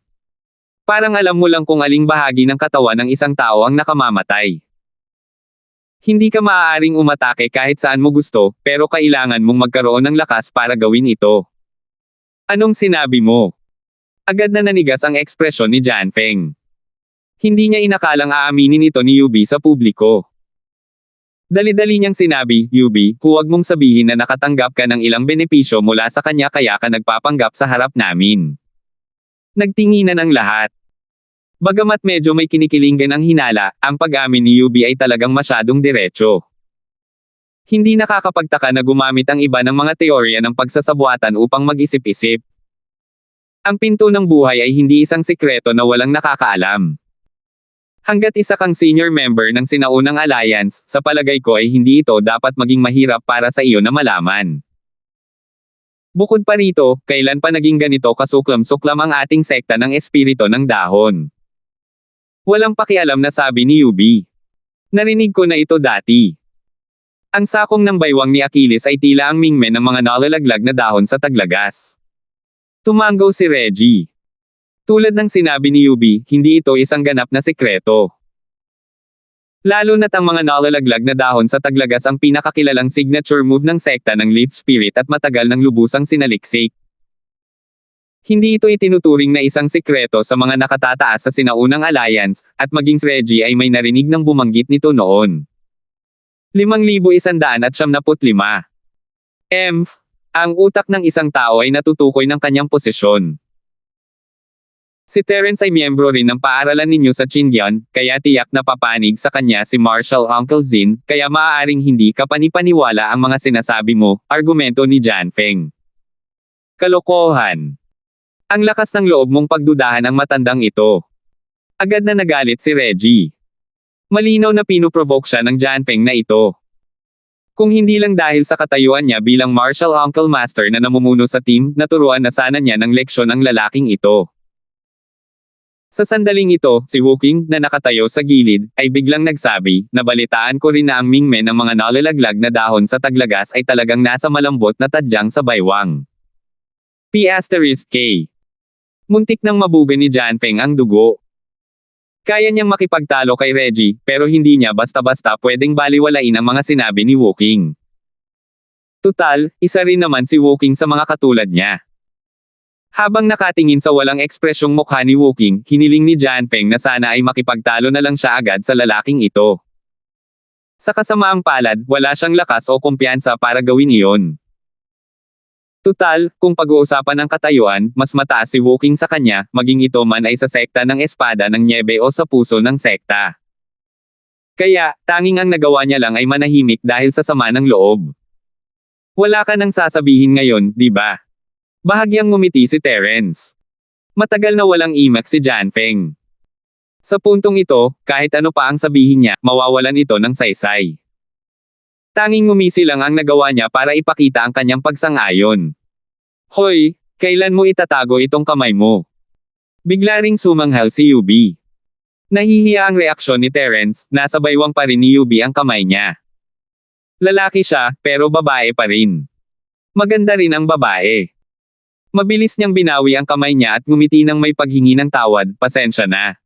Parang alam mo lang kung aling bahagi ng katawan ng isang tao ang nakamamatay. Hindi ka maaaring umatake kahit saan mo gusto, pero kailangan mong magkaroon ng lakas para gawin ito. Anong sinabi mo? Agad na nanigas ang ekspresyon ni Janfeng. Hindi niya inakalang aaminin ito ni Yubi sa publiko. Dali-dali niyang sinabi, Yubi, huwag mong sabihin na nakatanggap ka ng ilang benepisyo mula sa kanya kaya ka nagpapanggap sa harap namin. Nagtinginan ang lahat. Bagamat medyo may kinikilingan ang hinala, ang pag-amin ni Yubi ay talagang masyadong diretso. Hindi nakakapagtaka na gumamit ang iba ng mga teorya ng pagsasabuatan upang mag-isip-isip. Ang pinto ng buhay ay hindi isang sikreto na walang nakakaalam. Hanggat isa kang senior member ng sinaunang alliance, sa palagay ko ay hindi ito dapat maging mahirap para sa iyo na malaman. Bukod pa rito, kailan pa naging ganito kasuklam-suklam ang ating sekta ng espiritu ng dahon? Walang pakialam na sabi ni Yubi. Narinig ko na ito dati. Ang sakong ng baywang ni Achilles ay tila ang mingmen ng mga nalalaglag na dahon sa taglagas. Tumanggo si Reggie. Tulad ng sinabi ni Yubi, hindi ito isang ganap na sekreto. Lalo na't ang mga nalalaglag na dahon sa taglagas ang pinakakilalang signature move ng sekta ng Leaf Spirit at matagal ng lubusang sinaliksik. Hindi ito itinuturing na isang sekreto sa mga nakatataas sa sinaunang alliance, at maging si Reggie ay may narinig ng bumanggit nito noon. 5,175. Ang utak ng isang tao ay natutukoy ng kanyang posisyon. Si Terence ay miyembro rin ng paaralan ninyo sa Qingyan, kaya tiyak na papanig sa kanya si Marshal Uncle Zin, kaya maaaring hindi ka panipaniwala ang mga sinasabi mo, argumento ni Janfeng. Kalokohan. Ang lakas ng loob mong pagdudahan ang matandang ito. Agad na nagalit si Reggie. Malinaw na pinuprovoke siya ng Janfeng na ito. Kung hindi lang dahil sa katayuan niya bilang Martial Uncle Master na namumuno sa team, naturuan na sana niya ng leksyon ang lalaking ito. Sa sandaling ito, si Wooking, na nakatayo sa gilid, ay biglang nagsabi, nabalitaan ko rin na ang mingmen ng mga nalalaglag na dahon sa taglagas ay talagang nasa malambot na tadyang sa baywang. P*K. Muntik nang mabuga ni Janfeng ang dugo. Kaya niyang makipagtalo kay Reggie, pero hindi niya basta-basta pwedeng baliwalain ang mga sinabi ni Wooking. Tutal, isa rin naman si Wooking sa mga katulad niya. Habang nakatingin sa walang ekspresyong mukha ni Wooking, hiniling ni Janfeng na sana ay makipagtalo na lang siya agad sa lalaking ito. Sa kasamaang palad, wala siyang lakas o kumpiyansa para gawin iyon. Tutal, kung pag-uusapan ang katayuan, mas mataas si Wooking sa kanya, maging ito man ay sa sekta ng espada ng Niebe o sa puso ng sekta. Kaya, tanging ang nagawa niya lang ay manahimik dahil sa sama ng loob. Wala ka nang sasabihin ngayon, di ba? Bahagyang ngumiti si Terence. Matagal na walang imak si Janfeng. Sa puntong ito, kahit ano pa ang sabihin niya, mawawalan ito ng saysay. Tanging ngumisi lang ang nagawa niya para ipakita ang kanyang pagsang-ayon. Hoy, kailan mo itatago itong kamay mo? Bigla ring sumanghal si Yubi. Nahihiya ang reaksyon ni Terence, nasa baywang pa rin ni Yubi ang kamay niya. Lalaki siya, pero babae pa rin. Maganda rin ang babae. Mabilis niyang binawi ang kamay niya at ngumiti ng may paghingi ng tawad, pasensya na.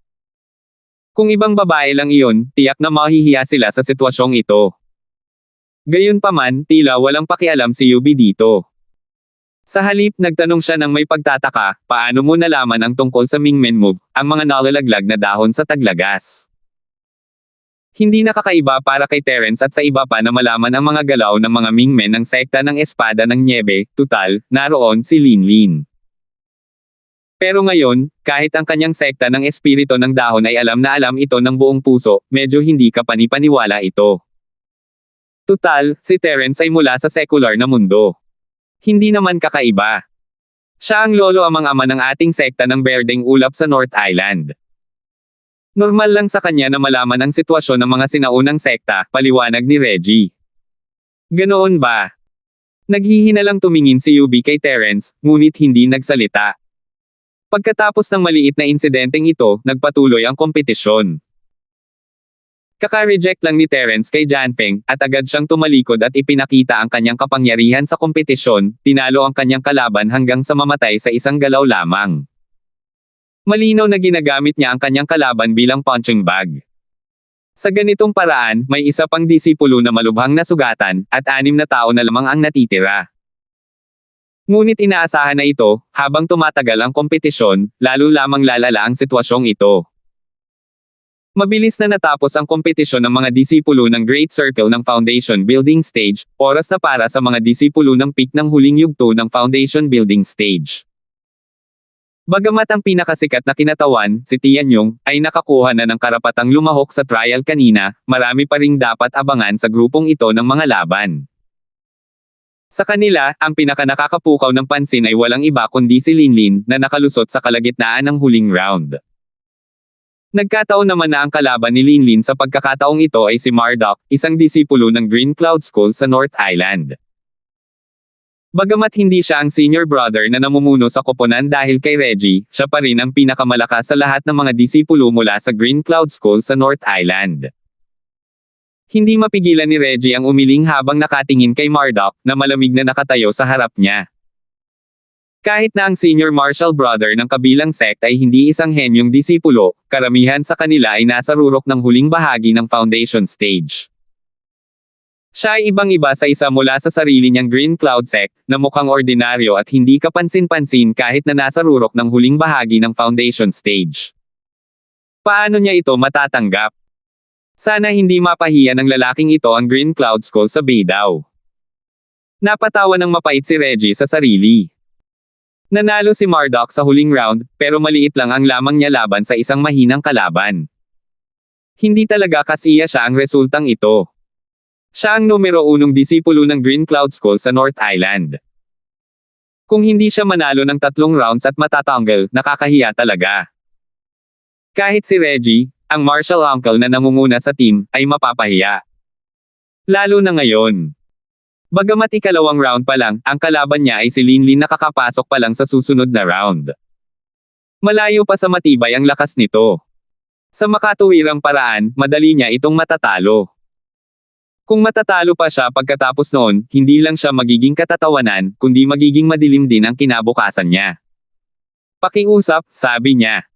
Kung ibang babae lang iyon, tiyak na mahihiya sila sa sitwasyong ito. Gayunpaman, tila walang pakialam si Yubi dito. Sa halip, nagtanong siya ng may pagtataka, paano mo nalaman ang tungkol sa Mingmen move, ang mga nalalaglag na dahon sa taglagas? Hindi nakakaiba para kay Terence at sa iba pa na malaman ang mga galaw ng mga Mingmen ng sekta ng espada ng Niebe, tutal, naroon si Linlin. Pero ngayon, kahit ang kanyang sekta ng espiritu ng dahon ay alam na alam ito ng buong puso, medyo hindi ka panipaniwala ito. Tutal, si Terence ay mula sa secular na mundo. Hindi naman kakaiba. Siya ang lolo amang-ama ng ating sekta ng Berdeng Ulap sa North Island. Normal lang sa kanya na malaman ang sitwasyon ng mga sinaunang sekta, paliwanag ni Reggie. Ganoon ba? Naghihinalang tumingin si Yubi kay Terence, ngunit hindi nagsalita. Pagkatapos ng maliit na insidenteng ito, nagpatuloy ang kompetisyon. Kaka-reject lang ni Terence kay Janfeng, at agad siyang tumalikod at ipinakita ang kanyang kapangyarihan sa kompetisyon, tinalo ang kanyang kalaban hanggang sa mamatay sa isang galaw lamang. Malinaw na ginagamit niya ang kanyang kalaban bilang punching bag. Sa ganitong paraan, may isa pang disipulo na malubhang nasugatan, at 6 na tao na lamang ang natitira. Ngunit inaasahan na ito, habang tumatagal ang kompetisyon, lalo lamang lalala ang sitwasyong ito. Mabilis na natapos ang kompetisyon ng mga disipulo ng Great Circle ng Foundation Building Stage, oras na para sa mga disipulo ng peak ng huling yugto ng Foundation Building Stage. Bagamat ang pinakasikat na kinatawan, si Tianyong, ay nakakuha na ng karapatang lumahok sa trial kanina, marami pa ring dapat abangan sa grupong ito ng mga laban. Sa kanila, ang pinakanakakapukaw ng pansin ay walang iba kundi si Linlin, na nakalusot sa kalagitnaan ng huling round. Nagkataon naman na ang kalaban ni Linlin sa pagkakataong ito ay si Marduk, isang disipulo ng Green Cloud School sa North Island. Bagamat hindi siya ang senior brother na namumuno sa koponan dahil kay Reggie, siya pa rin ang pinakamalakas sa lahat ng mga disipulo mula sa Green Cloud School sa North Island. Hindi mapigilan ni Reggie ang umiling habang nakatingin kay Marduk, na malamig na nakatayo sa harap niya. Kahit na ang senior martial brother ng kabilang sect ay hindi isang henyong disipulo, karamihan sa kanila ay nasa rurok ng huling bahagi ng foundation stage. Siya ay ibang-iba sa isa mula sa sarili niyang Green Cloud Sect, na mukhang ordinaryo at hindi kapansin-pansin kahit na nasa rurok ng huling bahagi ng foundation stage. Paano niya ito matatanggap? Sana hindi mapahiya ng lalaking ito ang Green Cloud School sa Beidao. Napatawa ng mapait si Reggie sa sarili. Nanalo si Marduk sa huling round, pero maliit lang ang lamang niya laban sa isang mahinang kalaban. Hindi talaga kasiya siya ang resultang ito. Siya ang numero 1 disipulo ng Green Cloud School sa North Island. Kung hindi siya manalo ng 3 rounds at matatanggal, nakakahiya talaga. Kahit si Reggie, ang martial uncle na nangunguna sa team, ay mapapahiya. Lalo na ngayon. Bagamat ikalawang round pa lang, ang kalaban niya ay si Linlin na kakapasok pa lang sa susunod na round. Malayo pa sa matibay ang lakas nito. Sa makatuwirang paraan, madali niya itong matatalo. Kung matatalo pa siya pagkatapos noon, hindi lang siya magiging katatawanan, kundi magiging madilim din ang kinabukasan niya. Pakiusap, sabi niya.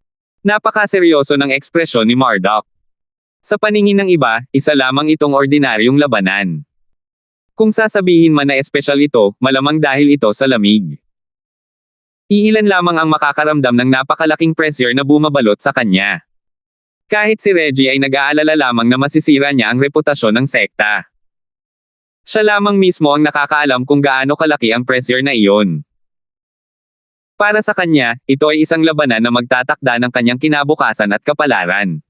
Napakaseryoso ng ekspresyon ni Marduk. Sa paningin ng iba, isa lamang itong ordinaryong labanan. Kung sasabihin man na espesyal ito, malamang dahil ito sa lamig. Iilan lamang ang makakaramdam ng napakalaking pressure na bumabalot sa kanya. Kahit si Reggie ay nag-aalala lamang na masisira niya ang reputasyon ng sekta. Siya lamang mismo ang nakakaalam kung gaano kalaki ang pressure na iyon. Para sa kanya, ito ay isang labanan na magtatakda ng kanyang kinabukasan at kapalaran.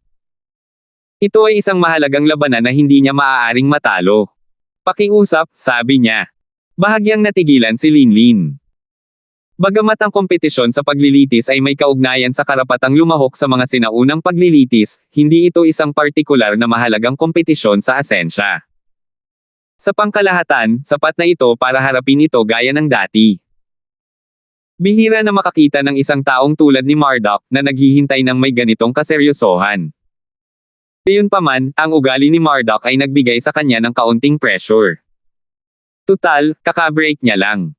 Ito ay isang mahalagang labanan na hindi niya maaaring matalo. Pakiusap, sabi niya. Bahagyang natigilan si Linlin. Bagamat ang kompetisyon sa paglilitis ay may kaugnayan sa karapatang lumahok sa mga sinaunang paglilitis, hindi ito isang partikular na mahalagang kompetisyon sa asensya. Sa pangkalahatan, sapat na ito para harapin ito gaya ng dati. Bihira na makakita ng isang taong tulad ni Marduk na naghihintay ng may ganitong kaseryosohan. Gayunpaman, ang ugali ni Marduk ay nagbigay sa kanya ng kaunting pressure. Tutal, kakabreak niya lang.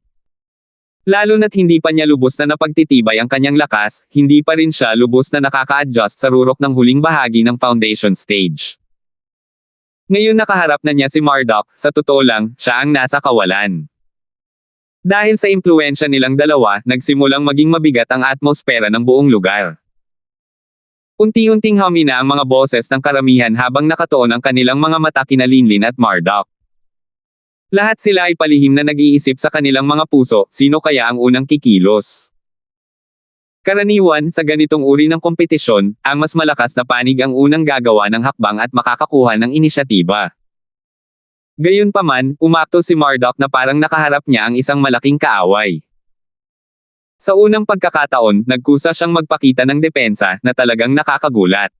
Lalo na't hindi pa niya lubos na napagtitibay ang kanyang lakas, hindi pa rin siya lubos na nakaka-adjust sa rurok ng huling bahagi ng foundation stage. Ngayon nakaharap na niya si Marduk, sa totoo lang, siya ang nasa kawalan. Dahil sa impluwensya nilang dalawa, nagsimulang maging mabigat ang atmosfera ng buong lugar. Unti-unting humina ang mga boses ng karamihan habang nakatuon ang kanilang mga mata kina Linlin at Marduk. Lahat sila ay palihim na nag-iisip sa kanilang mga puso, sino kaya ang unang kikilos? Karaniwan, sa ganitong uri ng kompetisyon, ang mas malakas na panig ang unang gagawa ng hakbang at makakakuha ng inisyatiba. Gayunpaman, umakto si Marduk na parang nakaharap niya ang isang malaking kaaway. Sa unang pagkakataon, nagkusa siyang magpakita ng depensa na talagang nakakagulat.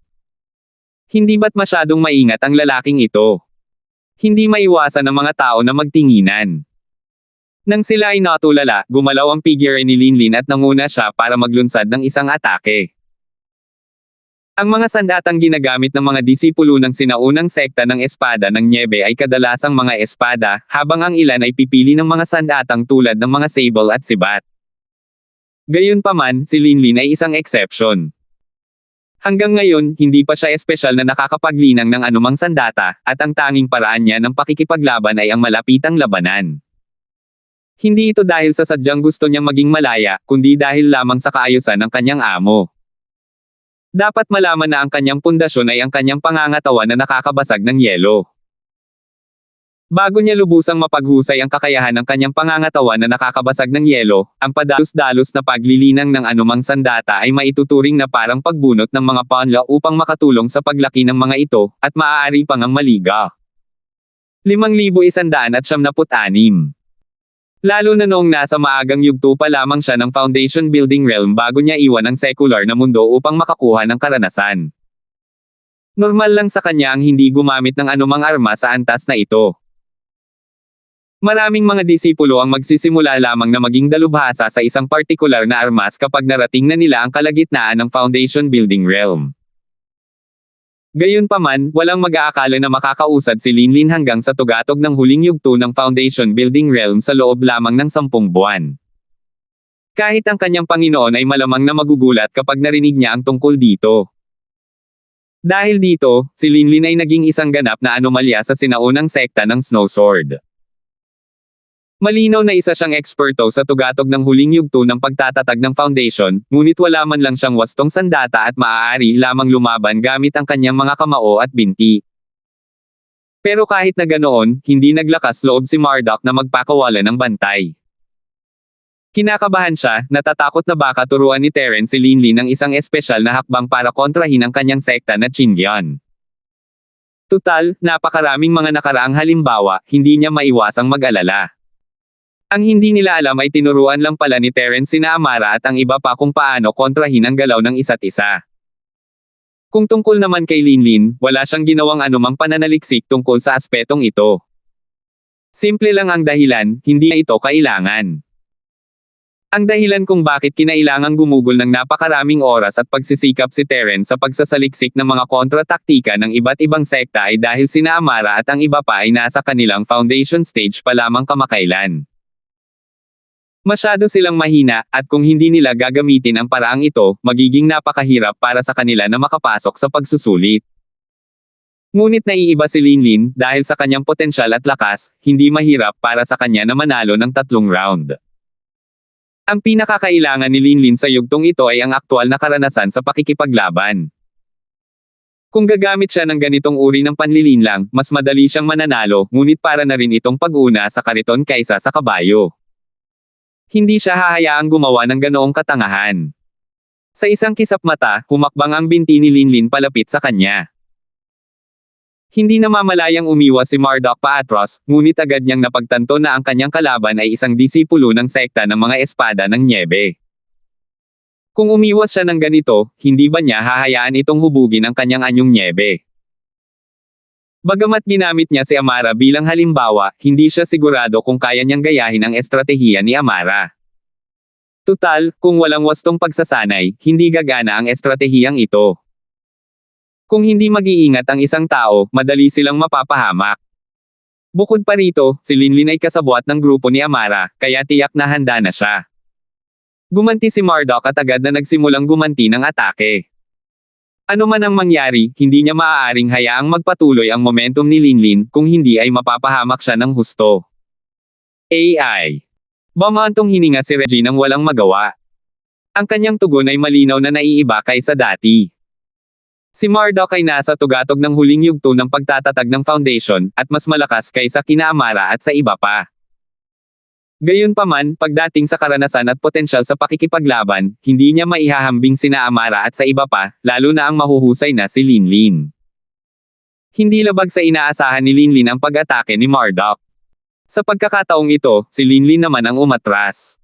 Hindi ba't masyadong maingat ang lalaking ito? Hindi maiwasan ng mga tao na magtinginan. Nang sila ay natulala, gumalaw ang figure ni Linlin at nanguna siya para maglunsad ng isang atake. Ang mga sandatang ginagamit ng mga disipulo ng sinaunang sekta ng espada ng Niebe ay kadalasang mga espada, habang ang ilan ay pipili ng mga sandatang tulad ng mga sable at sibat. Gayunpaman, si Linlin ay isang exception. Hanggang ngayon, hindi pa siya espesyal na nakakapaglinang ng anumang sandata, at ang tanging paraan niya ng pakikipaglaban ay ang malapitang labanan. Hindi ito dahil sa sadyang gusto niyang maging malaya, kundi dahil lamang sa kaayusan ng kanyang amo. Dapat malaman na ang kanyang pundasyon ay ang kanyang pangangatawan na nakakabasag ng yelo. Bago niya lubusang mapaghusay ang kakayahan ng kanyang pangangatawan na nakakabasag ng yelo, ang padalos-dalos na paglilinang ng anumang sandata ay maituturing na parang pagbunot ng mga panla upang makatulong sa paglaki ng mga ito, at maaari pang ang maliga. 5,176. Lalo na noong nasa maagang yugto pa lamang siya ng foundation building realm bago niya iwan ang secular na mundo upang makakuha ng karanasan. Normal lang sa kanya ang hindi gumamit ng anumang arma sa antas na ito. Maraming mga disipulo ang magsisimula lamang na maging dalubhasa sa isang partikular na armas kapag narating na nila ang kalagitnaan ng foundation building realm. Gayunpaman, walang mag-aakala na makakausad si Linlin hanggang sa tugatog ng huling yugto ng foundation building realm sa loob lamang ng 10 buwan. Kahit ang kanyang Panginoon ay malamang na magugulat kapag narinig niya ang tungkol dito. Dahil dito, si Linlin ay naging isang ganap na anomalya sa sinaunang sekta ng Snow Sword. Malinaw na isa siyang eksperto sa tugatog ng huling yugto ng pagtatatag ng foundation, ngunit wala man lang siyang wastong sandata at maaari lamang lumaban gamit ang kanyang mga kamao at binti. Pero kahit na ganoon, hindi naglakas loob si Marduk na magpakawala ng bantay. Kinakabahan siya, natatakot na baka turuan ni Terence si Linlin ng isang espesyal na hakbang para kontrahin ang kanyang sekta na Qingyan. Tutal, napakaraming mga nakaraang halimbawa, hindi niya maiwasang mag-alala. Ang hindi nila alam ay tinuruan lang pala ni Terence sina Amara at ang iba pa kung paano kontrahin ang galaw ng isa't isa. Kung tungkol naman kay Linlin, wala siyang ginawang anumang pananaliksik tungkol sa aspetong ito. Simple lang ang dahilan, hindi niya ito kailangan. Ang dahilan kung bakit kinailangang gumugol ng napakaraming oras at pagsisikap si Terence sa pagsasaliksik ng mga kontrataktika ng iba't ibang sekta ay dahil sina Amara at ang iba pa ay nasa kanilang foundation stage pa lamang kamakailan. Masyado silang mahina, at kung hindi nila gagamitin ang paraang ito, magiging napakahirap para sa kanila na makapasok sa pagsusulit. Ngunit naiiba si Linlin, dahil sa kanyang potensyal at lakas, hindi mahirap para sa kanya na manalo ng 3 round. Ang pinakakailangan ni Linlin sa yugtong ito ay ang aktwal na karanasan sa pakikipaglaban. Kung gagamit siya ng ganitong uri ng panlilinlang, mas madali siyang mananalo, ngunit para na rin itong pag-una sa kariton kaysa sa kabayo. Hindi siya hahayaang gumawa ng ganoong katangahan. Sa isang kisap mata, humakbang ang binti ni Linlin palapit sa kanya. Hindi namamalayang umiwas si Marduk Paatros, ngunit agad niyang napagtanto na ang kanyang kalaban ay isang disipulo ng sekta ng mga espada ng Nyebe. Kung umiwas siya ng ganito, hindi ba niya hahayaan itong hubugin ang kanyang anyong Nyebe? Bagamat ginamit niya si Amara bilang halimbawa, hindi siya sigurado kung kaya niyang gayahin ang estratehiya ni Amara. Tutal, kung walang wastong pagsasanay, hindi gagana ang estratehiyang ito. Kung hindi mag-iingat ang isang tao, madali silang mapapahamak. Bukod pa rito, si Linlin ay kasabwat ng grupo ni Amara, kaya tiyak na handa na siya. Gumanti si Marduk at agad na nagsimulang gumanti ng atake. Ano man ang mangyari, hindi niya maaaring hayaang magpatuloy ang momentum ni Linlin, kung hindi ay mapapahamak siya ng husto. AI. Bumantong hininga si Reggie nang walang magawa. Ang kanyang tugon ay malinaw na naiiba kaysa dati. Si Marduk ay nasa tugatog ng huling yugto ng pagtatatag ng foundation, at mas malakas kaysa kina Amara at sa iba pa. Gayunpaman, pagdating sa karanasan at potensyal sa pakikipaglaban, hindi niya maihahambing sina Amara at sa iba pa, lalo na ang mahuhusay na si Linlin. Hindi labag sa inaasahan ni Linlin ang pag-atake ni Marduk. Sa pagkakataong ito, si Linlin naman ang umatras.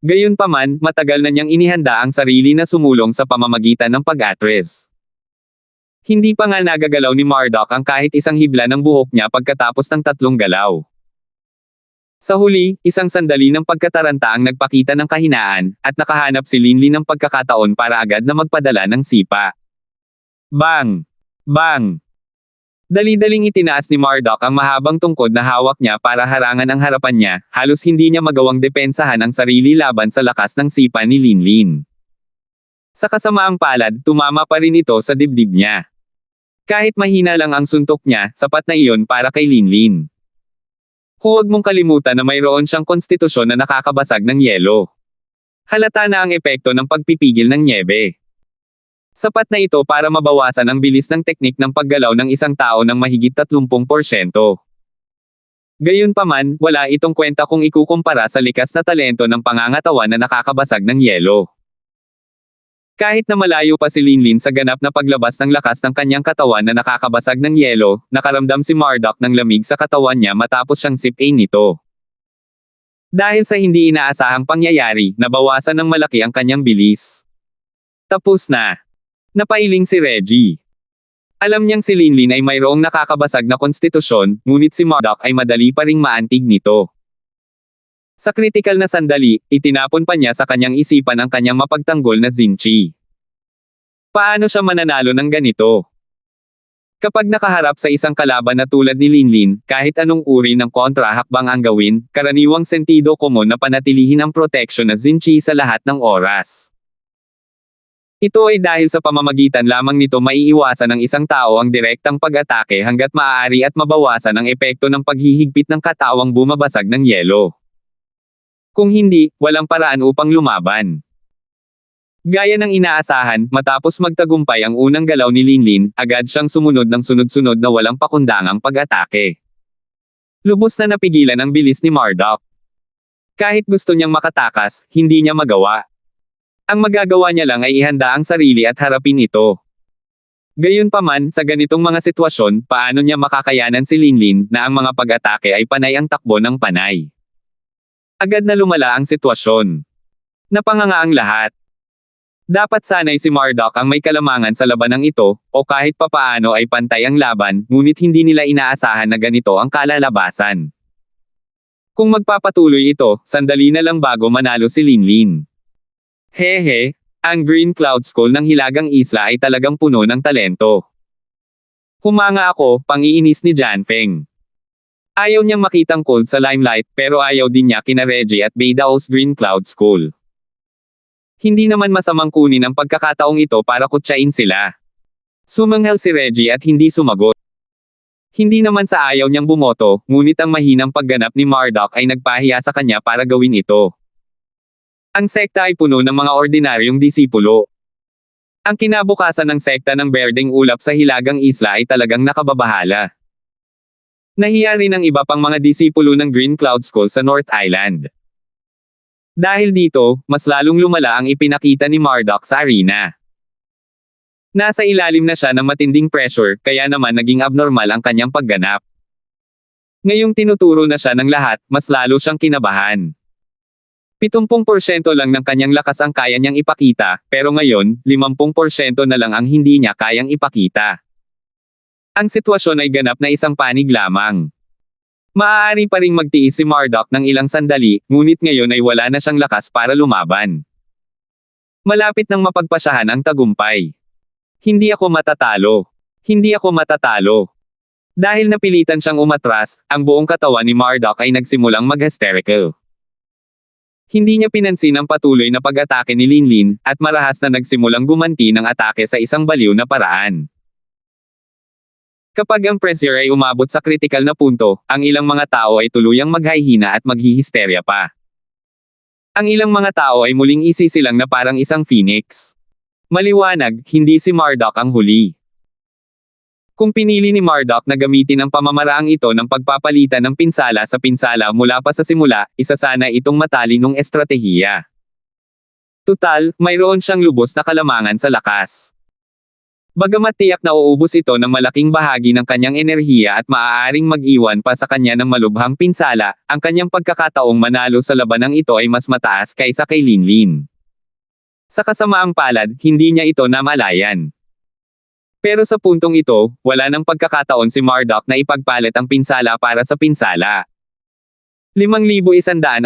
Gayunpaman, matagal na niyang inihanda ang sarili na sumulong sa pamamagitan ng pag-atres. Hindi pa nga nagagalaw ni Marduk ang kahit isang hibla ng buhok niya pagkatapos ng 3 galaw. Sa huli, isang sandali ng pagkataranta ang nagpakita ng kahinaan, at nakahanap si Linlin ng pagkakataon para agad na magpadala ng sipa. Bang! Bang! Dali-daling itinaas ni Marduk ang mahabang tungkod na hawak niya para harangan ang harapan niya, halos hindi niya magawang depensahan ang sarili laban sa lakas ng sipa ni Linlin. Sa kasamaang palad, tumama pa rin ito sa dibdib niya. Kahit mahina lang ang suntok niya, sapat na iyon para kay Linlin. Huwag mong kalimutan na mayroon siyang konstitusyon na nakakabasag ng yelo. Halata na ang epekto ng pagpipigil ng nyebe. Sapat na ito para mabawasan ang bilis ng teknik ng paggalaw ng isang tao ng mahigit 30%. Gayunpaman, wala itong kwenta kung ikukumpara sa likas na talento ng pangangatawan na nakakabasag ng yelo. Kahit na malayo pa si Linlin sa ganap na paglabas ng lakas ng kanyang katawan na nakakabasag ng yelo, nakaramdam si Marduk ng lamig sa katawan niya matapos siyang sipin nito. Dahil sa hindi inaasahang pangyayari, nabawasan ng malaki ang kanyang bilis. Tapos na. Napailing si Reggie. Alam niyang si Linlin ay mayroong nakakabasag na konstitusyon, ngunit si Marduk ay madali pa ring maantig nito. Sa kritikal na sandali, itinapon pa niya sa kanyang isipan ang kanyang mapagtanggol na Zinchi. Paano siya mananalo ng ganito? Kapag nakaharap sa isang kalaban na tulad ni Linlin, kahit anong uri ng kontra-hakbang ang gawin, karaniwang sentido komon na panatilihin ang proteksyon na Zinchi sa lahat ng oras. Ito ay dahil sa pamamagitan lamang nito maiiwasan ng isang tao ang direktang pag-atake hanggat maaari at mabawasan ang epekto ng paghihigpit ng katawang bumabasag ng yelo. Kung hindi, walang paraan upang lumaban. Gaya ng inaasahan, matapos magtagumpay ang unang galaw ni Linlin, agad siyang sumunod ng sunod-sunod na walang pakundangang pag-atake. Lubos na napigilan ang bilis ni Marduk. Kahit gusto niyang makatakas, hindi niya magawa. Ang magagawa niya lang ay ihanda ang sarili at harapin ito. Gayunpaman, sa ganitong mga sitwasyon, paano niya makakayanan si Linlin na ang mga pag-atake ay panay ang takbo ng panay? Agad na lumala ang sitwasyon. Napanganga ang lahat. Dapat sanay si Marduk ang may kalamangan sa labanang ito, o kahit papaano ay pantay ang laban, ngunit hindi nila inaasahan na ganito ang kalalabasan. Kung magpapatuloy ito, sandali na lang bago manalo si Linlin. Hehe, ang Green Cloud School ng Hilagang Isla ay talagang puno ng talento. Humanga ako, pangiinis ni Janfeng. Ayaw niyang makitang cold sa limelight, pero ayaw din niya kina Reggie at Beidao's Green Cloud School. Hindi naman masamang kunin ang pagkakataong ito para kutsain sila. Sumanghel si Reggie at hindi sumagot. Hindi naman sa ayaw niyang bumoto, ngunit ang mahinang pagganap ni Marduk ay nagpahiya sa kanya para gawin ito. Ang sekta ay puno ng mga ordinaryong disipulo. Ang kinabukasan ng sekta ng Berdeng Ulap sa Hilagang Isla ay talagang nakababahala. Nahiya rin ang iba pang mga disipulo ng Green Cloud School sa North Island. Dahil dito, mas lalong lumala ang ipinakita ni Marduk sa arena. Nasa ilalim na siya ng matinding pressure, kaya naman naging abnormal ang kanyang pagganap. Ngayong tinuturo na siya ng lahat, mas lalo siyang kinabahan. 70% lang ng kanyang lakas ang kaya niyang ipakita, pero ngayon, 50% na lang ang hindi niya kayang ipakita. Ang sitwasyon ay ganap na isang panig lamang. Maaari pa ring magtiis si Marduk ng ilang sandali, ngunit ngayon ay wala na siyang lakas para lumaban. Malapit nang mapagpasyahan ang tagumpay. Hindi ako matatalo. Hindi ako matatalo. Dahil napilitan siyang umatras, ang buong katawan ni Marduk ay nagsimulang mag-hysterical. Hindi niya pinansin ang patuloy na pag-atake ni Linlin, at marahas na nagsimulang gumanti ng atake sa isang baliw na paraan. Kapag ang pressure ay umabot sa kritikal na punto, ang ilang mga tao ay tuluyang maghihina at maghihisterya pa. Ang ilang mga tao ay muling isisilang na parang isang phoenix. Maliwanag, hindi si Marduk ang huli. Kung pinili ni Marduk na gamitin ang pamamaraang ito ng pagpapalitan ng pinsala sa pinsala mula pa sa simula, isa sana itong matalinong estratehiya. Tutal, mayroon siyang lubos na kalamangan sa lakas. Bagamat tiyak na uubos ito ng malaking bahagi ng kanyang enerhiya at maaaring mag-iwan pa sa kanya ng malubhang pinsala, ang kanyang pagkakataong manalo sa labanang ito ay mas mataas kaysa kay Linlin. Sa kasamaang palad, hindi niya ito namalayan. Pero sa puntong ito, wala nang pagkakataon si Marduk na ipagpalit ang pinsala para sa pinsala. 5,177.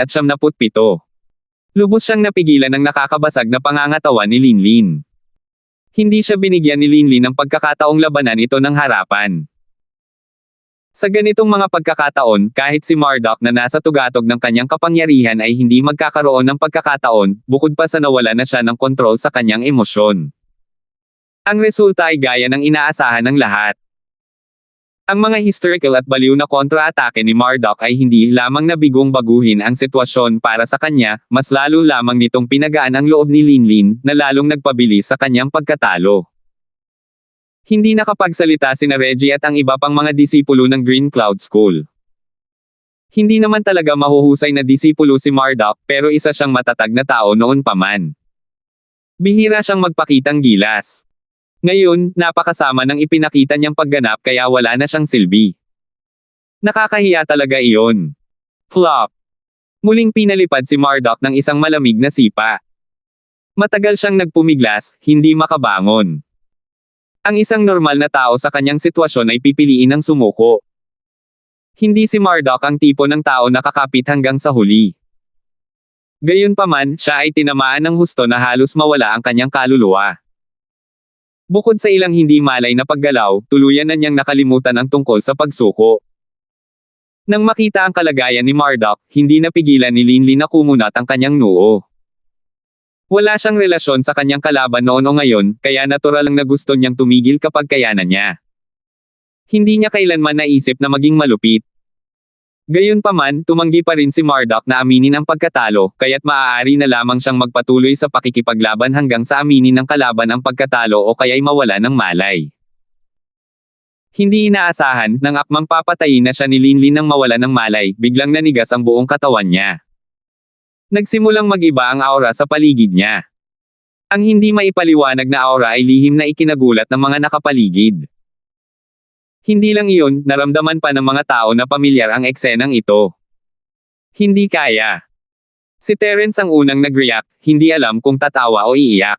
Lubos siyang napigilan ng nakakabasag na pangangatawan ni Linlin. Hindi siya binigyan ni Linlin ng pagkakataong labanan ito ng harapan. Sa ganitong mga pagkakataon, kahit si Marduk na nasa tugatog ng kanyang kapangyarihan ay hindi magkakaroon ng pagkakataon, bukod pa sa nawala na siya ng kontrol sa kanyang emosyon. Ang resulta ay gaya ng inaasahan ng lahat. Ang mga hysterical at baliw na kontra-atake ni Marduk ay hindi lamang nabigong baguhin ang sitwasyon para sa kanya, mas lalo lamang nitong pinagaan ang loob ni Linlin, na lalong nagpabilis sa kanyang pagkatalo. Hindi nakapagsalita sina Reggie at ang iba pang mga disipulo ng Green Cloud School. Hindi naman talaga mahuhusay na disipulo si Marduk, pero isa siyang matatag na tao noon pa man. Bihira siyang magpakitang gilas. Ngayon, napakasama ng ipinakita niyang pagganap kaya wala na siyang silbi. Nakakahiya talaga iyon. Flop. Muling pinalipad si Marduk ng isang malamig na sipa. Matagal siyang nagpumiglas, hindi makabangon. Ang isang normal na tao sa kanyang sitwasyon ay pipiliin ng sumuko. Hindi si Marduk ang tipo ng tao na kakapit hanggang sa huli. Gayunpaman, siya ay tinamaan ng husto na halos mawala ang kanyang kaluluwa. Bukod sa ilang hindi malay na paggalaw, tuluyan na niyang nakalimutan ang tungkol sa pagsuko. Nang makita ang kalagayan ni Marduk, hindi napigilan ni Linlin na kumunat ang kanyang noo. Wala siyang relasyon sa kanyang kalaban noon o ngayon, kaya natural lang na gusto niyang tumigil kapag kayanan niya. Hindi niya kailanman naisip na maging malupit. Gayunpaman, tumanggi pa rin si Marduk na aminin ang pagkatalo, kaya't maaari na lamang siyang magpatuloy sa pakikipaglaban hanggang sa aminin ng kalaban ang pagkatalo o kaya'y mawala ng malay. Hindi inaasahan, nang akmang papatayin na siya ni Linlin nang mawala ng malay, biglang nanigas ang buong katawan niya. Nagsimulang mag-iba ang aura sa paligid niya. Ang hindi maipaliwanag na aura ay lihim na ikinagulat ng mga nakapaligid. Hindi lang iyon, naramdaman pa ng mga tao na pamilyar ang eksenang ito. Hindi kaya. Si Terence ang unang nag-react, hindi alam kung tatawa o iiyak.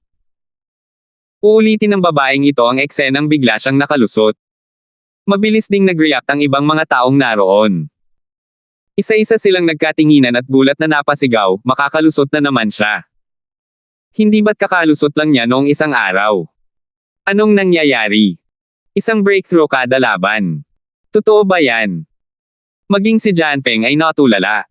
Uulitin ng babaeng ito ang eksenang bigla siyang nakalusot. Mabilis ding nag-react ang ibang mga taong naroon. Isa-isa silang nagkatinginan at gulat na napasigaw, makakalusot na naman siya. Hindi ba't kakalusot lang niya noong isang araw? Anong nangyayari? Isang breakthrough kada laban. Totoo ba yan? Maging si Janfeng ay natulala.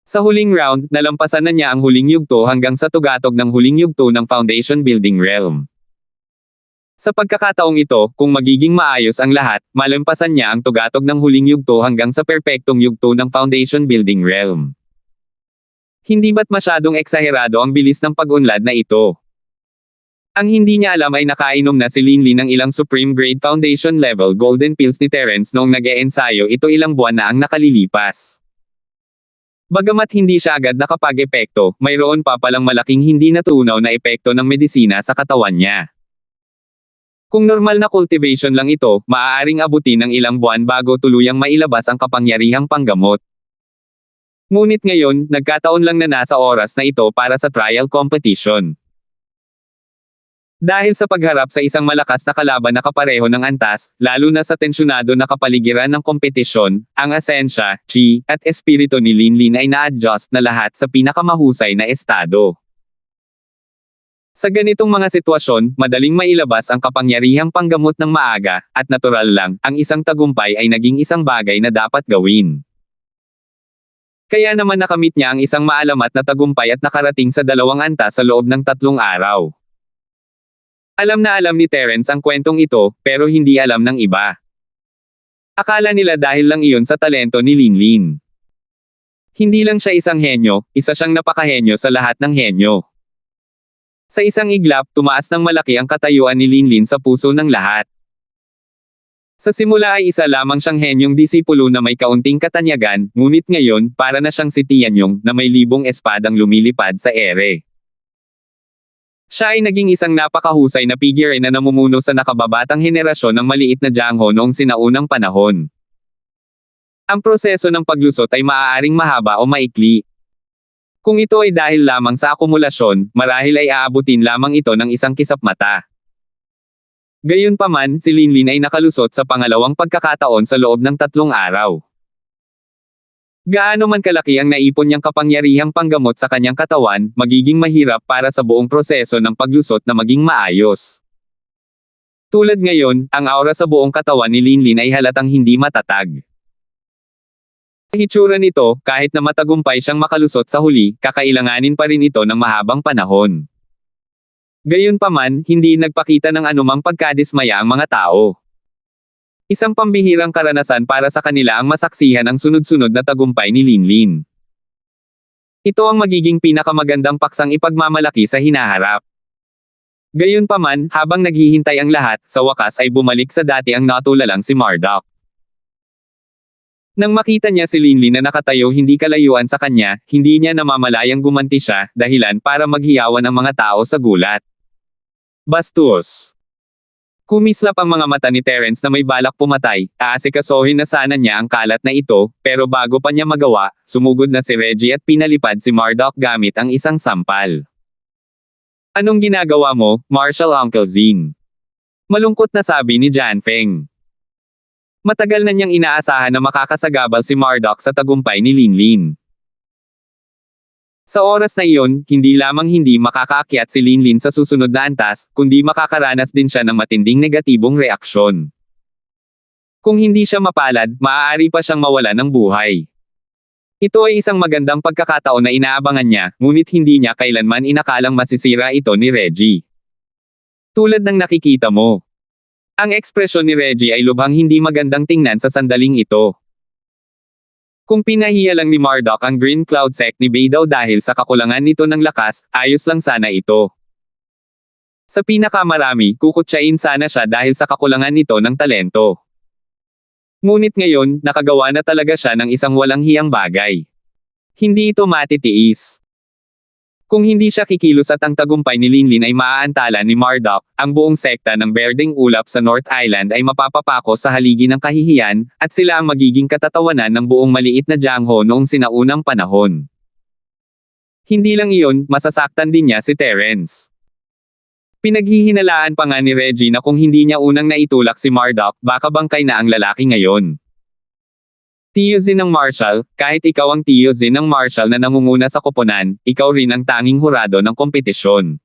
Sa huling round, nalampasan na niya ang huling yugto hanggang sa tugatog ng huling yugto ng Foundation Building Realm. Sa pagkakataong ito, kung magiging maayos ang lahat, malampasan niya ang tugatog ng huling yugto hanggang sa perpektong yugto ng Foundation Building Realm. Hindi ba't masyadong eksaherado ang bilis ng pag-unlad na ito? Ang hindi niya alam ay nakainom na si Linlin ng ilang Supreme Grade Foundation Level Golden Pills ni Terence noong nag-e-ensayo ito ilang buwan na ang nakalilipas. Bagamat hindi siya agad nakapag-epekto, mayroon pa palang malaking hindi natunaw na epekto ng medisina sa katawan niya. Kung normal na cultivation lang ito, maaaring abutin ng ilang buwan bago tuluyang mailabas ang kapangyarihang panggamot. Ngunit ngayon, nagkataon lang na nasa oras na ito para sa trial competition. Dahil sa pagharap sa isang malakas na kalaban na kapareho ng antas, lalo na sa tensyonado na kapaligiran ng kompetisyon, ang asensya, chi, at espiritu ni Linlin ay na-adjust na lahat sa pinakamahusay na estado. Sa ganitong mga sitwasyon, madaling mailabas ang kapangyarihang panggamot ng maaga, at natural lang, ang isang tagumpay ay naging isang bagay na dapat gawin. Kaya naman nakamit niya ang isang maalamat na tagumpay at nakarating sa 2 antas sa loob ng 3 araw. Alam na alam ni Terence ang kwentong ito, pero hindi alam ng iba. Akala nila dahil lang iyon sa talento ni Linlin. Hindi lang siya isang henyo, isa siyang napakahenyo sa lahat ng henyo. Sa isang iglap, tumaas ng malaki ang katayuan ni Linlin sa puso ng lahat. Sa simula ay isa lamang siyang henyong disipulo na may kaunting katanyagan, ngunit ngayon, para na siyang si Tianyong, na may 1,000 espadang lumilipad sa ere. Siya ay naging isang napakahusay na figure na namumuno sa nakababatang henerasyon ng maliit na Jiangho noong sinaunang panahon. Ang proseso ng paglusot ay maaaring mahaba o maikli. Kung ito ay dahil lamang sa akumulasyon, marahil ay aabutin lamang ito ng isang kisap mata. Gayunpaman, si Linlin ay nakalusot sa pangalawang pagkakataon sa loob ng 3 araw. Gaano man kalaki ang naipon niyang kapangyarihang panggamot sa kanyang katawan, magiging mahirap para sa buong proseso ng paglusot na maging maayos. Tulad ngayon, ang aura sa buong katawan ni Linlin ay halatang hindi matatag. Sa hitsura nito, kahit na matagumpay siyang makalusot sa huli, kakailanganin pa rin ito ng mahabang panahon. Gayunpaman, hindi nagpakita ng anumang pagkadismaya ang mga tao. Isang pambihirang karanasan para sa kanila ang masaksihan ang sunod-sunod na tagumpay ni Linlin. Ito ang magiging pinakamagandang paksang ipagmamalaki sa hinaharap. Gayunpaman, habang naghihintay ang lahat, sa wakas ay bumalik sa dati ang natulalang si Marduk. Nang makita niya si Linlin na nakatayo hindi kalayuan sa kanya, hindi niya namamalayang gumanti siya, dahilan para maghiyawan ang mga tao sa gulat. Bastos! Kumislap ang mga mata ni Terence na may balak pumatay, aasikasuhin na sana niya ang kalat na ito, pero bago pa niya magawa, sumugod na si Reggie at pinalipad si Marduk gamit ang isang sampal. Anong ginagawa mo, Marshal Uncle Zin? Malungkot na sabi ni Janfeng. Matagal na niyang inaasahan na makakasagabal si Marduk sa tagumpay ni Linlin. Sa oras na iyon, hindi lamang hindi makakaakyat si Linlin sa susunod na antas, kundi makakaranas din siya ng matinding negatibong reaksyon. Kung hindi siya mapalad, maaari pa siyang mawalan ng buhay. Ito ay isang magandang pagkakataon na inaabangan niya, ngunit hindi niya kailanman inakalang masisira ito ni Reggie. Tulad ng nakikita mo. Ang ekspresyon ni Reggie ay lubhang hindi magandang tingnan sa sandaling ito. Kung pinahiya lang ni Marduk ang Green Cloud Sect ni Beidou dahil sa kakulangan nito ng lakas, ayos lang sana ito. Sa pinakamarami, kukutsain sana siya dahil sa kakulangan nito ng talento. Ngunit ngayon, nakagawa na talaga siya ng isang walang hiyang bagay. Hindi ito matitiis. Kung hindi siya kikilos at ang tagumpay ni Linlin ay maaantala ni Marduk, ang buong sekta ng Berdeng Ulap sa North Island ay mapapapako sa haligi ng kahihiyan, at sila ang magiging katatawanan ng buong maliit na Jiangho noong sinaunang panahon. Hindi lang iyon, masasaktan din niya si Terence. Pinaghihinalaan pa nga ni Reggie na kung hindi niya unang naitulak si Marduk, baka bangkay na ang lalaki ngayon. Tiyusin ng Marshall, kahit ikaw ang tiyusin ng Marshall na nangunguna sa koponan, ikaw rin ang tanging hurado ng kompetisyon.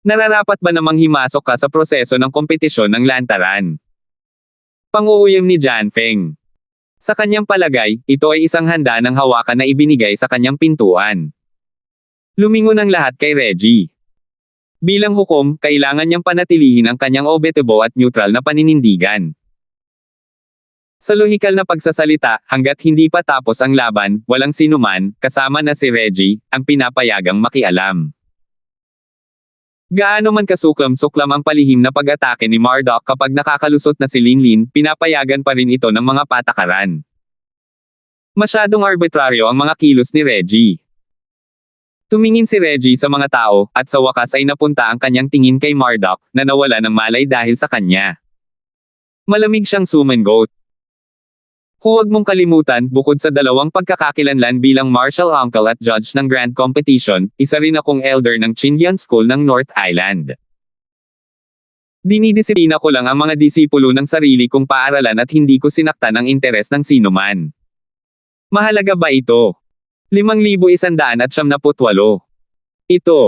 Nararapat ba namang himasok ka sa proseso ng kompetisyon ng lantaran? Pang-uuyam ni Jan Feng. Sa kanyang palagay, ito ay isang handa ng hawakan na ibinigay sa kanyang pintuan. Lumingon ang lahat kay Reggie. Bilang hukom, kailangan niyang panatilihin ang kanyang objektibo at neutral na paninindigan. Sa lohikal na pagsasalita, hanggat hindi pa tapos ang laban, walang sinuman, kasama na si Reggie, ang pinapayagang makialam. Gaano man kasuklam-suklam ang palihim na pag-atake ni Murdoch kapag nakakalusot na si Linlin, pinapayagan pa rin ito ng mga patakaran. Masyadong arbitraryo ang mga kilos ni Reggie. Tumingin si Reggie sa mga tao, at sa wakas ay napunta ang kanyang tingin kay Murdoch, na nawala ng malay dahil sa kanya. Malamig siyang sumangot. Huwag mong kalimutan, bukod sa dalawang pagkakakilanlan bilang martial uncle at judge ng grand competition, isa rin akong elder ng Chindian School ng North Island. Dinidisiplina ko lang ang mga disipulo ng sarili kong paaralan at hindi ko sinaktan ang interes ng sinuman. Mahalaga ba ito? 5,178. Ito.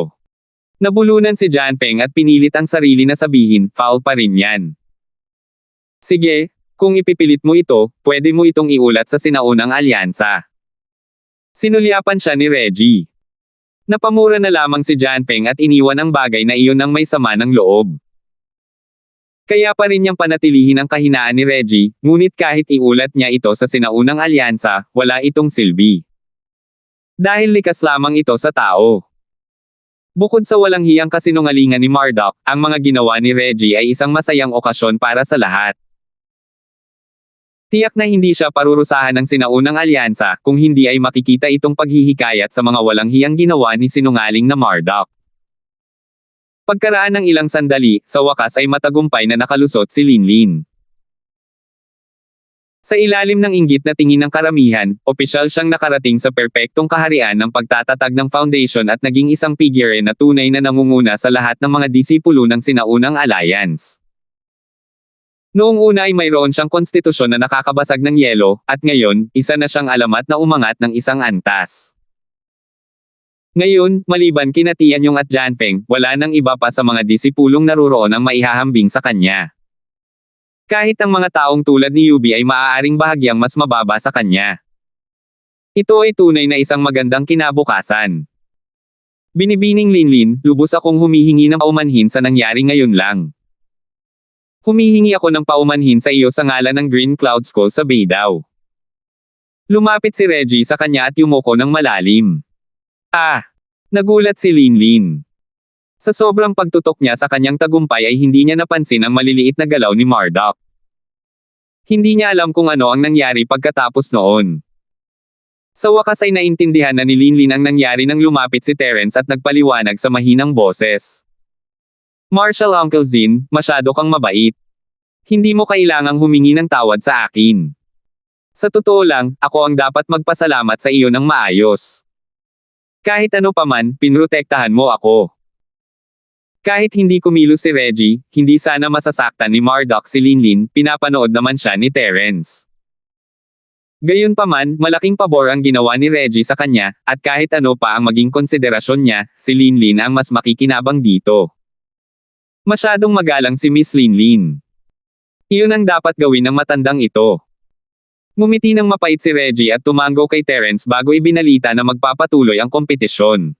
Nabulunan si Jan Feng at pinilit ang sarili na sabihin, foul pa rin yan. Sige. Kung ipipilit mo ito, pwede mo itong iulat sa sinaunang alyansa. Sinulyapan siya ni Reggie. Napamura na lamang si Jan Feng at iniwan ang bagay na iyon ng may sama ng loob. Kaya pa rin niyang panatilihin ang kahinaan ni Reggie, ngunit kahit iulat niya ito sa sinaunang alyansa, wala itong silbi. Dahil likas lamang ito sa tao. Bukod sa walang hiyang kasinungalingan ni Murdoch, ang mga ginawa ni Reggie ay isang masayang okasyon para sa lahat. Tiyak na hindi siya parurusahan ng sinaunang alyansa, kung hindi ay makikita itong paghihikayat sa mga walang hiyang ginawa ni sinungaling na Murdoch. Pagkaraan ng ilang sandali, sa wakas ay matagumpay na nakalusot si Linlin. Sa ilalim ng inggit na tingin ng karamihan, opisyal siyang nakarating sa perpektong kaharian ng pagtatatag ng foundation at naging isang figure na tunay na nangunguna sa lahat ng mga disipulo ng sinaunang alliance. Noong una ay mayroon siyang konstitusyon na nakakabasag ng yelo, at ngayon, isa na siyang alamat na umangat ng isang antas. Ngayon, maliban kina Tianyong at Jan Feng, wala nang iba pa sa mga disipulong naruroon ang maihahambing sa kanya. Kahit ang mga taong tulad ni Yubi ay maaaring bahagyang mas mababa sa kanya. Ito ay tunay na isang magandang kinabukasan. Binibining Linlin, lubos akong humihingi ng paumanhin sa nangyari ngayon lang. Humihingi ako ng paumanhin sa iyo sa ngalan ng Green Cloud School sa Beidao. Lumapit si Reggie sa kanya at yumuko ng malalim. Nagulat si Linlin. Sa sobrang pagtutok niya sa kanyang tagumpay ay hindi niya napansin ang maliliit na galaw ni Murdoch. Hindi niya alam kung ano ang nangyari pagkatapos noon. Sa wakas ay naintindihan na ni Linlin ang nangyari nang lumapit si Terence at nagpaliwanag sa mahinang boses. Marshal Uncle Zin, masyado kang mabait. Hindi mo kailangang humingi ng tawad sa akin. Sa totoo lang, ako ang dapat magpasalamat sa iyo ng maayos. Kahit ano paman, pinrotektahan mo ako. Kahit hindi kumilos si Reggie, hindi sana masasaktan ni Murdoch si Linlin, pinapanood naman siya ni Terence. Gayunpaman, malaking pabor ang ginawa ni Reggie sa kanya, at kahit ano pa ang maging konsiderasyon niya, si Linlin ang mas makikinabang dito. Masyadong magalang si Miss Linlin. Iyon ang dapat gawin ng matandang ito. Ngumiti ng mapait si Reggie at tumango kay Terence bago ibinalita na magpapatuloy ang kompetisyon.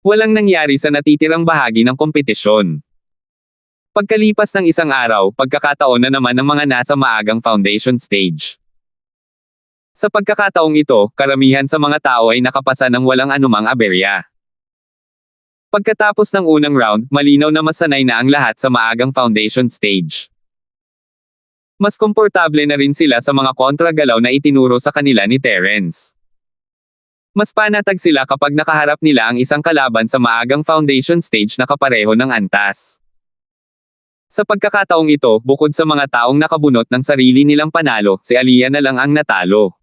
Walang nangyari sa natitirang bahagi ng kompetisyon. Pagkalipas ng isang araw, pagkakataon na naman ng mga nasa maagang foundation stage. Sa pagkakataong ito, karamihan sa mga tao ay nakapasa ng walang anumang aberya. Pagkatapos ng unang round, malinaw na masanay na ang lahat sa maagang foundation stage. Mas komportable na rin sila sa mga kontragalaw na itinuro sa kanila ni Terence. Mas panatag sila kapag nakaharap nila ang isang kalaban sa maagang foundation stage na kapareho ng antas. Sa pagkakataong ito, bukod sa mga taong nakabunot ng sarili nilang panalo, si Aliyah na lang ang natalo.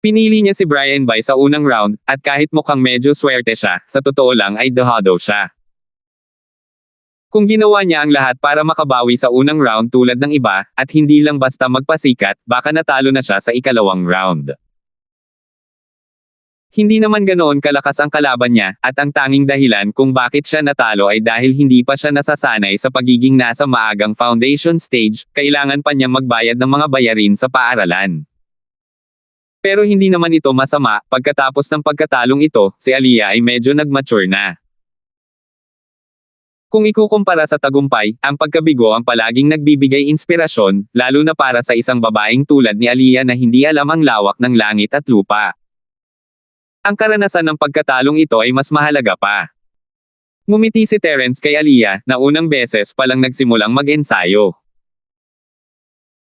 Pinili niya si Brian Bai sa unang round, at kahit mukhang medyo swerte siya, sa totoo lang ay dehado siya. Kung ginawa niya ang lahat para makabawi sa unang round tulad ng iba, at hindi lang basta magpasikat, baka natalo na siya sa ikalawang round. Hindi naman ganoon kalakas ang kalaban niya, at ang tanging dahilan kung bakit siya natalo ay dahil hindi pa siya nasasanay sa pagiging nasa maagang foundation stage, kailangan pa niya magbayad ng mga bayarin sa paaralan. Pero hindi naman ito masama, pagkatapos ng pagkatalong ito, si Aliyah ay medyo nag-mature na. Kung ikukumpara sa tagumpay, ang pagkabigo ang palaging nagbibigay inspirasyon, lalo na para sa isang babaeng tulad ni Aliyah na hindi alam ang lawak ng langit at lupa. Ang karanasan ng pagkatalong ito ay mas mahalaga pa. Ngumiti si Terence kay Aliyah, na unang beses palang nagsimulang mag-ensayo.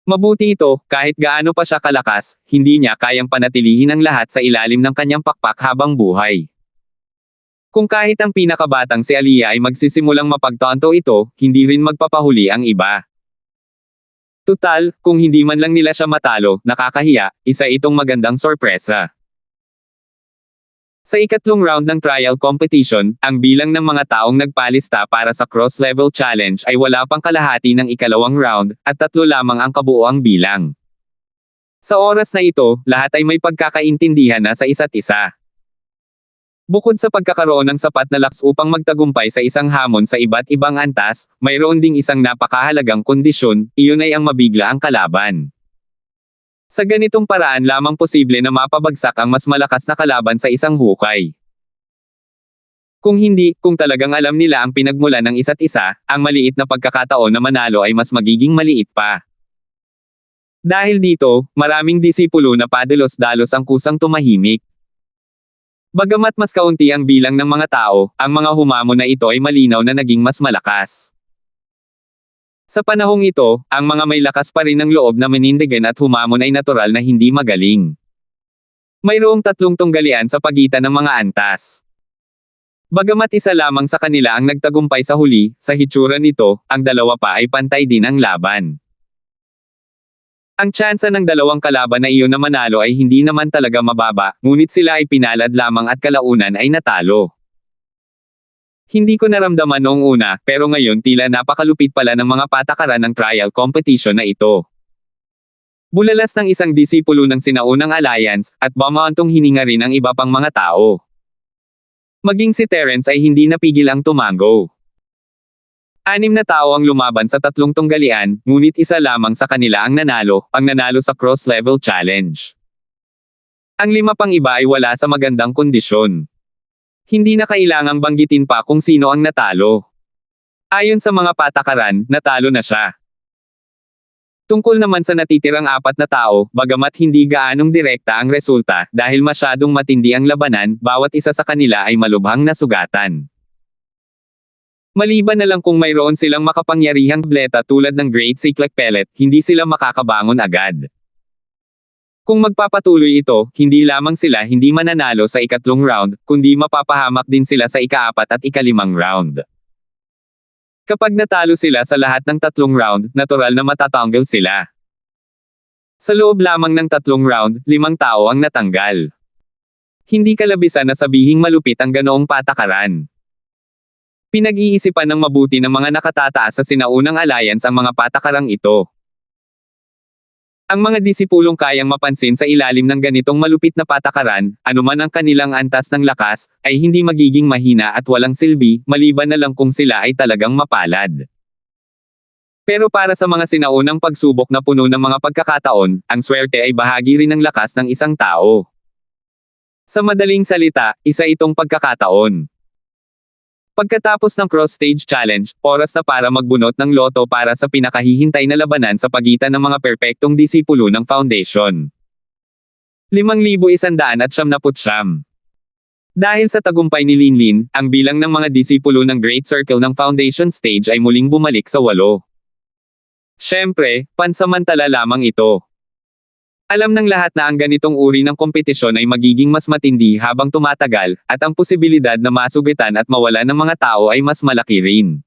Mabuti ito, kahit gaano pa siya kalakas, hindi niya kayang panatilihin ang lahat sa ilalim ng kanyang pakpak habang buhay. Kung kahit ang pinakabatang si Aliyah ay magsisimulang mapagtanto ito, hindi rin magpapahuli ang iba. Tutal, kung hindi man lang nila siya matalo, nakakahiya, isa itong magandang sorpresa. Sa ikatlong round ng trial competition, ang bilang ng mga taong nagpalista para sa cross-level challenge ay wala pang kalahati ng ikalawang round, at 3 lamang ang kabuoang bilang. Sa oras na ito, lahat ay may pagkakaintindihan na sa isa't isa. Bukod sa pagkakaroon ng sapat na lakas upang magtagumpay sa isang hamon sa iba't ibang antas, mayroon ding isang napakahalagang kondisyon, iyon ay ang mabigla ang kalaban. Sa ganitong paraan lamang posible na mapabagsak ang mas malakas na kalaban sa isang hukay. Kung hindi, kung talagang alam nila ang pinagmulan ng isa't isa, ang maliit na pagkakataon na manalo ay mas magiging maliit pa. Dahil dito, maraming disipulo na padalos-dalos ang kusang tumahimik. Bagamat mas kaunti ang bilang ng mga tao, ang mga humamon na ito ay malinaw na naging mas malakas. Sa panahong ito, ang mga may lakas pa rin ng loob na manindigan at humamon ay natural na hindi magaling. Mayroong 3 tunggalian sa pagitan ng mga antas. Bagamat isa lamang sa kanila ang nagtagumpay sa huli, sa hitsura nito, ang dalawa pa ay pantay din ang laban. Ang tsansa ng dalawang kalaban na iyon na manalo ay hindi naman talaga mababa, ngunit sila ay pinalad lamang at kalaunan ay natalo. Hindi ko naramdaman noong una, pero ngayon tila napakalupit pala ng mga patakaran ng trial competition na ito. Bulalas ng isang disipulo ng sinaunang alliance, at bumantong hininga rin ang iba pang mga tao. Maging si Terence ay hindi napigil ang tumango. 6 na tao ang lumaban sa 3 tunggalian, ngunit isa lamang sa kanila ang nanalo sa cross-level challenge. Ang 5 pang iba ay wala sa magandang kondisyon. Hindi na kailangang banggitin pa kung sino ang natalo. Ayon sa mga patakaran, natalo na siya. Tungkol naman sa natitirang 4 na tao, bagamat hindi gaanong direkta ang resulta, dahil masyadong matindi ang labanan, bawat isa sa kanila ay malubhang nasugatan. Maliban na lang kung mayroon silang makapangyarihang bleta tulad ng Great Cyclic Pellet, hindi sila makakabangon agad. Kung magpapatuloy ito, hindi lamang sila hindi mananalo sa ikatlong round, kundi mapapahamak din sila sa ika-4 at ika-5 round. Kapag natalo sila sa lahat ng 3 round, natural na matatanggal sila. Sa loob lamang ng 3 round, 5 tao ang natanggal. Hindi kalabisan na sabihing malupit ang ganoong patakaran. Pinag-iisipan ng mabuti ng mga nakatataas sa sinaunang alliance ang mga patakarang ito. Ang mga disipulong kayang mapansin sa ilalim ng ganitong malupit na patakaran, anuman ang kanilang antas ng lakas, ay hindi magiging mahina at walang silbi, maliban na lang kung sila ay talagang mapalad. Pero para sa mga sinaunang pagsubok na puno ng mga pagkakataon, ang swerte ay bahagi rin ng lakas ng isang tao. Sa madaling salita, isa itong pagkakataon. Pagkatapos ng cross-stage challenge, oras na para magbunot ng loto para sa pinakahihintay na labanan sa pagitan ng mga perpektong disipulo ng foundation. 5,179. Dahil sa tagumpay ni Linlin, ang bilang ng mga disipulo ng Great Circle ng foundation stage ay muling bumalik sa 8. Siyempre, pansamantala lamang ito. Alam ng lahat na ang ganitong uri ng kompetisyon ay magiging mas matindi habang tumatagal, at ang posibilidad na masugitan at mawala ng mga tao ay mas malaki rin.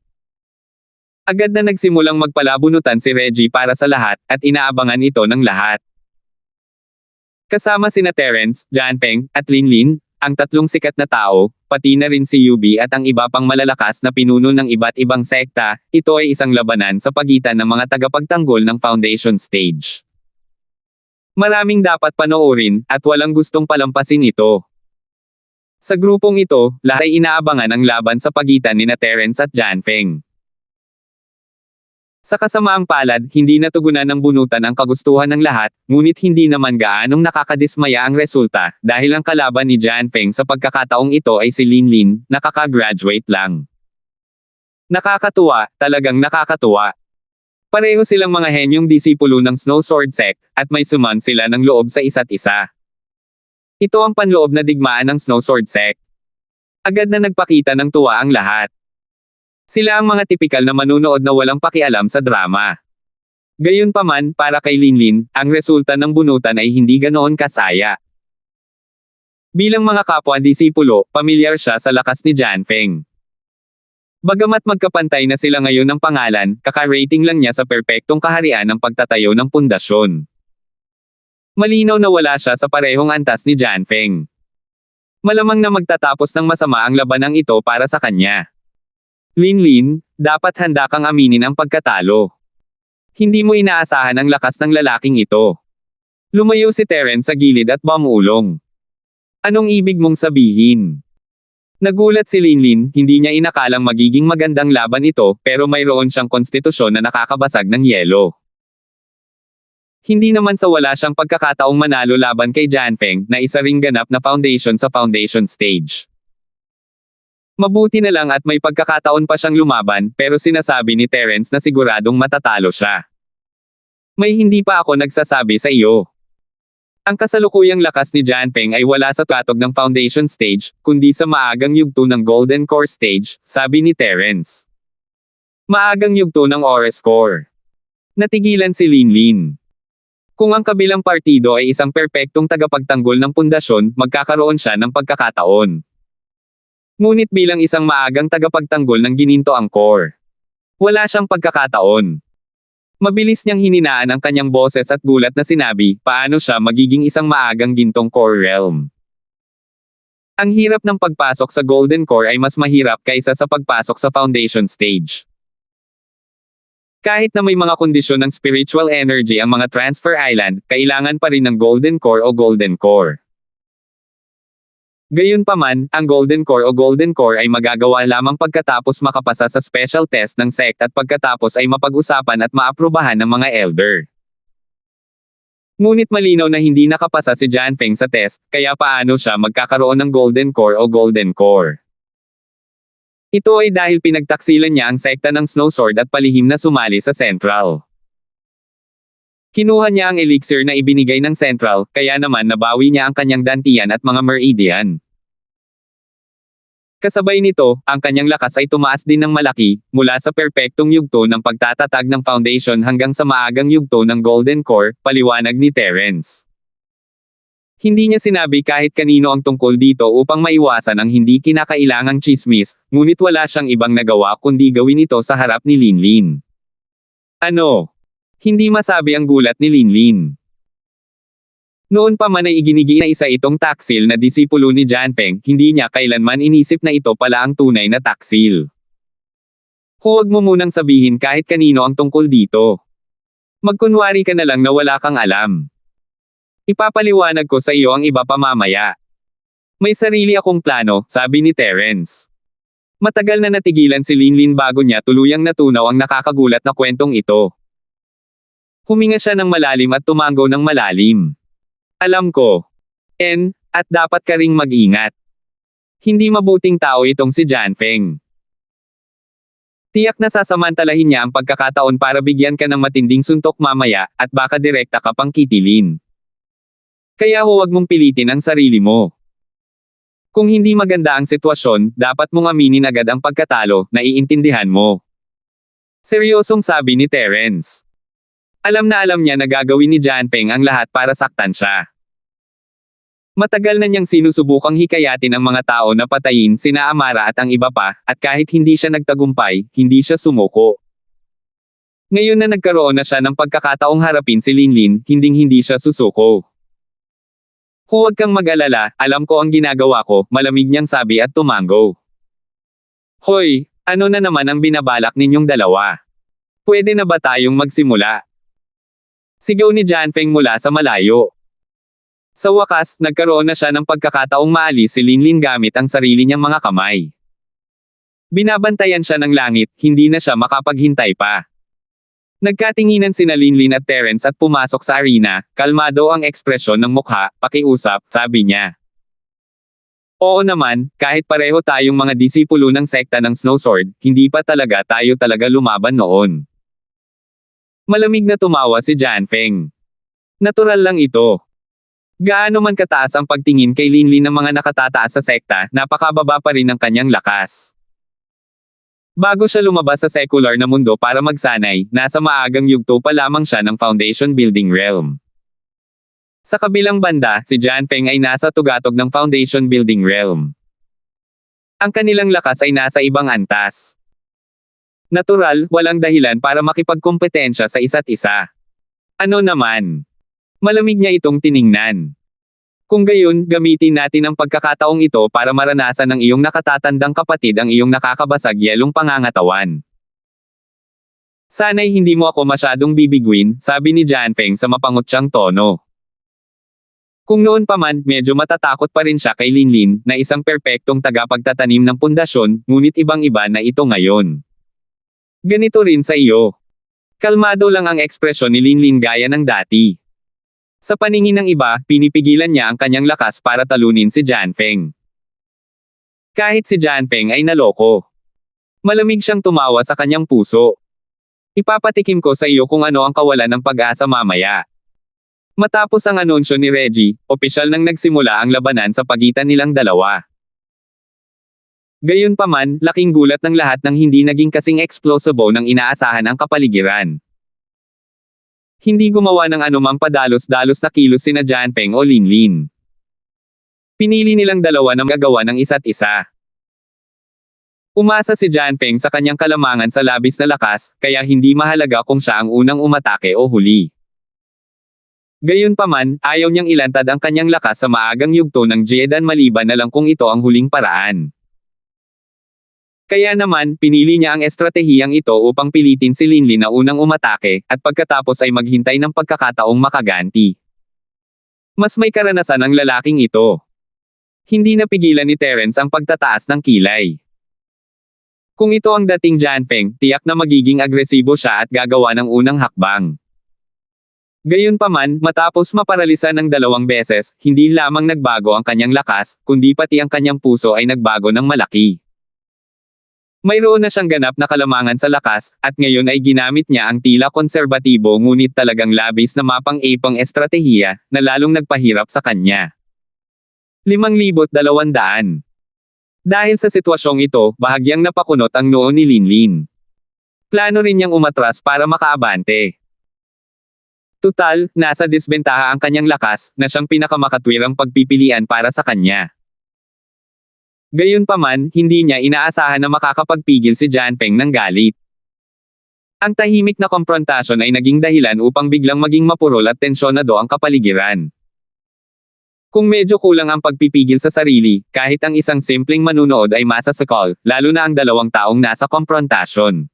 Agad na nagsimulang magpalabunutan si Reggie para sa lahat, at inaabangan ito ng lahat. Kasama sina Terence, Janpeng, at Linlin, ang tatlong sikat na tao, pati na rin si Yubi at ang iba pang malalakas na pinuno ng iba't ibang sekta, ito ay isang labanan sa pagitan ng mga tagapagtanggol ng Foundation Stage. Maraming dapat panoorin, at walang gustong palampasin ito. Sa grupong ito, lahat ay inaabangan ang laban sa pagitan nina Terence at Janfeng. Sa kasamaang palad, hindi natugunan ng bunutan ang kagustuhan ng lahat, ngunit hindi naman gaanong nakakadismaya ang resulta, dahil ang kalaban ni Janfeng sa pagkakataong ito ay si Linlin, nakaka-graduate lang. Nakakatuwa, talagang nakakatuwa. Pareho silang mga henyong disipulo ng Snow Sword Sect, at may suman sila ng loob sa isa't isa. Ito ang panloob na digmaan ng Snow Sword Sect. Agad na nagpakita ng tuwa ang lahat. Sila ang mga tipikal na manunood na walang pakialam sa drama. Gayunpaman, para kay Linlin, ang resulta ng bunutan ay hindi ganoon kasaya. Bilang mga kapwa-disipulo, pamilyar siya sa lakas ni Janfeng. Bagamat magkapantay na sila ngayon ng pangalan, kaka-rating lang niya sa perpektong kaharian ng pagtatayo ng pundasyon. Malinaw na wala siya sa parehong antas ni Janfeng. Malamang na magtatapos ng masama ang labanang ito para sa kanya. Linlin, dapat handa kang aminin ang pagkatalo. Hindi mo inaasahan ang lakas ng lalaking ito. Lumayo si Terence sa gilid at bumulong. Anong ibig mong sabihin? Nagulat si Linlin, hindi niya inakalang magiging magandang laban ito, pero mayroon siyang konstitusyon na nakakabasag ng yelo. Hindi naman sa wala siyang pagkakataong manalo laban kay Janfeng, na isa ring ganap na foundation sa Foundation Stage. Mabuti na lang at may pagkakataon pa siyang lumaban, pero sinasabi ni Terence na siguradong matatalo siya. May hindi pa ako nagsasabi sa iyo. Ang kasalukuyang lakas ni Janfeng ay wala sa katog ng Foundation Stage, kundi sa maagang yugto ng Golden Core Stage, sabi ni Terence. Maagang yugto ng Ores Core. Natigilan si Linlin. Kung ang kabilang partido ay isang perpektong tagapagtanggol ng pundasyon, magkakaroon siya ng pagkakataon. Ngunit bilang isang maagang tagapagtanggol ng gininto ang core, wala siyang pagkakataon. Mabilis niyang hininaan ang kanyang boses at gulat na sinabi, paano siya magiging isang maagang gintong core realm? Ang hirap ng pagpasok sa Golden Core ay mas mahirap kaysa sa pagpasok sa Foundation Stage. Kahit na may mga kondisyon ng spiritual energy ang mga Transfer Island, kailangan pa rin ng Golden Core o Golden Core. Gayunpaman, ang Golden Core o Golden Core ay magagawa lamang pagkatapos makapasa sa special test ng sect at pagkatapos ay mapag-usapan at maaprubahan ng mga elder. Ngunit malinaw na hindi nakapasa si Janfeng sa test, kaya paano siya magkakaroon ng Golden Core o Golden Core? Ito ay dahil pinagtaksilan niya ang sekta ng Snow Sword at palihim na sumali sa Central. Kinuha niya ang elixir na ibinigay ng Central, kaya naman nabawi niya ang kanyang dantian at mga meridian. Kasabay nito, ang kanyang lakas ay tumaas din ng malaki, mula sa perpektong yugto ng pagtatatag ng foundation hanggang sa maagang yugto ng Golden Core, paliwanag ni Terence. Hindi niya sinabi kahit kanino ang tungkol dito upang maiwasan ang hindi kinakailangang chismis, ngunit wala siyang ibang nagawa kundi gawin ito sa harap ni Linlin. Ano? Hindi masabi ang gulat ni Linlin. Noon pa man ay iginigi na isa itong taksil na disipulo ni Janfeng, hindi niya kailanman inisip na ito pala ang tunay na taksil. Huwag mo munang sabihin kahit kanino ang tungkol dito. Magkunwari ka na lang na wala kang alam. Ipapaliwanag ko sa iyo ang iba pa mamaya. May sarili akong plano, sabi ni Terence. Matagal na natigilan si Linlin bago niya tuluyang natunaw ang nakakagulat na kwentong ito. Huminga siya ng malalim at tumango ng malalim. Alam ko. At dapat ka ring mag-ingat. Hindi mabuting tao itong si Janfeng. Tiyak na sasamantalahin niya ang pagkakataon para bigyan ka ng matinding suntok mamaya, at baka direkta ka pang kitilin. Kaya huwag mong pilitin ang sarili mo. Kung hindi maganda ang sitwasyon, dapat mong aminin agad ang pagkatalo, naiintindihan mo. Seryosong sabi ni Terence. Alam niya na gagawin ni Janfeng ang lahat para saktan siya. Matagal na niyang sinusubukang hikayatin ang mga tao na patayin sina Amara at ang iba pa, at kahit hindi siya nagtagumpay, hindi siya sumuko. Ngayon na nagkaroon na siya ng pagkakataong harapin si Linlin, hinding-hindi siya susuko. Huwag kang mag-alala, alam ko ang ginagawa ko, malamig niyang sabi at tumango. Hoy, ano na naman ang binabalak ninyong dalawa? Pwede na ba tayong magsimula? Sigaw ni Jianfeng mula sa malayo. Sa wakas, nagkaroon na siya ng pagkakataong maalis si Linlin gamit ang sarili niyang mga kamay. Binabantayan siya ng langit, hindi na siya makapaghintay pa. Nagkatinginan sina Linlin at Terence at pumasok sa arena, kalmado ang ekspresyon ng mukha, pakiusap, sabi niya. Oo naman, kahit pareho tayong mga disipulo ng sekta ng Snow Sword, hindi pa talaga tayo talaga lumaban noon. Malamig na tumawa si Jianfeng. Natural lang ito. Gaano man kataas ang pagtingin kay Linlin ng mga nakatataas sa sekta, napakababa pa rin ang kanyang lakas. Bago siya lumabas sa secular na mundo para magsanay, nasa maagang yugto pa lamang siya ng foundation building realm. Sa kabilang banda, si Jianfeng ay nasa tugatog ng foundation building realm. Ang kanilang lakas ay nasa ibang antas. Natural, walang dahilan para makipagkompetensya sa isa't isa. Ano naman? Malamig niya itong tiningnan. Kung gayon, gamitin natin ang pagkakataong ito para maranasan ng iyong nakatatandang kapatid ang iyong nakakabasag yelong pangangatawan. Sana'y hindi mo ako masyadong bibiguin, sabi ni Jianfeng sa mapangutyang tono. Kung noon pa man, medyo matatakot pa rin siya kay Linlin, na isang perpektong tagapagtatanim ng pundasyon, ngunit ibang-iba na ito ngayon. Ganito rin sa iyo. Kalmado lang ang ekspresyon ni Linlin gaya ng dati. Sa paningin ng iba, pinipigilan niya ang kanyang lakas para talunin si Jianfeng. Kahit si Jianfeng ay naloko. Malamig siyang tumawa sa kanyang puso. Ipapatikim ko sa iyo kung ano ang kawalan ng pag-asa mamaya. Matapos ang anunsyo ni Reggie, opisyal nang nagsimula ang labanan sa pagitan nilang dalawa. Gayunpaman, laking gulat ng lahat nang hindi naging kasing explosibo ng inaasahan ang kapaligiran. Hindi gumawa ng anumang padalos-dalos na kilos sina Jianfeng o Linlin. Pinili nilang dalawa na magagawa ng isa't isa. Umasa si Jianfeng sa kanyang kalamangan sa labis na lakas, kaya hindi mahalaga kung siya ang unang umatake o huli. Gayunpaman, ayaw niyang ilantad ang kanyang lakas sa maagang yugto ng Jiedan maliban na lang kung ito ang huling paraan. Kaya naman, pinili niya ang estratehiyang ito upang pilitin si Linlin na unang umatake, at pagkatapos ay maghintay ng pagkakataong makaganti. Mas may karanasan ang lalaking ito. Hindi napigilan ni Terence ang pagtataas ng kilay. Kung ito ang dating Jianfeng, tiyak na magiging agresibo siya at gagawa ng unang hakbang. Gayunpaman, matapos maparalisa ng 2 beses, hindi lamang nagbago ang kanyang lakas, kundi pati ang kanyang puso ay nagbago ng malaki. Mayroon na siyang ganap na kalamangan sa lakas, at ngayon ay ginamit niya ang tila konserbatibo ngunit talagang labis na mapang-ipang estratehiya, na lalong nagpahirap sa kanya. 5,200. Dahil sa sitwasyong ito, bahagyang napakunot ang noo ni Linlin. Plano rin niyang umatras para makaabante. Tutal, nasa disbentaha ang kanyang lakas, na siyang pinakamakatwirang pagpipilian para sa kanya. Gayunpaman, hindi niya inaasahan na makakapagpigil si Jianfeng ng galit. Ang tahimik na komprontasyon ay naging dahilan upang biglang maging mapurol at tensyonado ang kapaligiran. Kung medyo kulang ang pagpipigil sa sarili, kahit ang isang simpleng manunood ay masasakal, lalo na ang 2 taong nasa komprontasyon.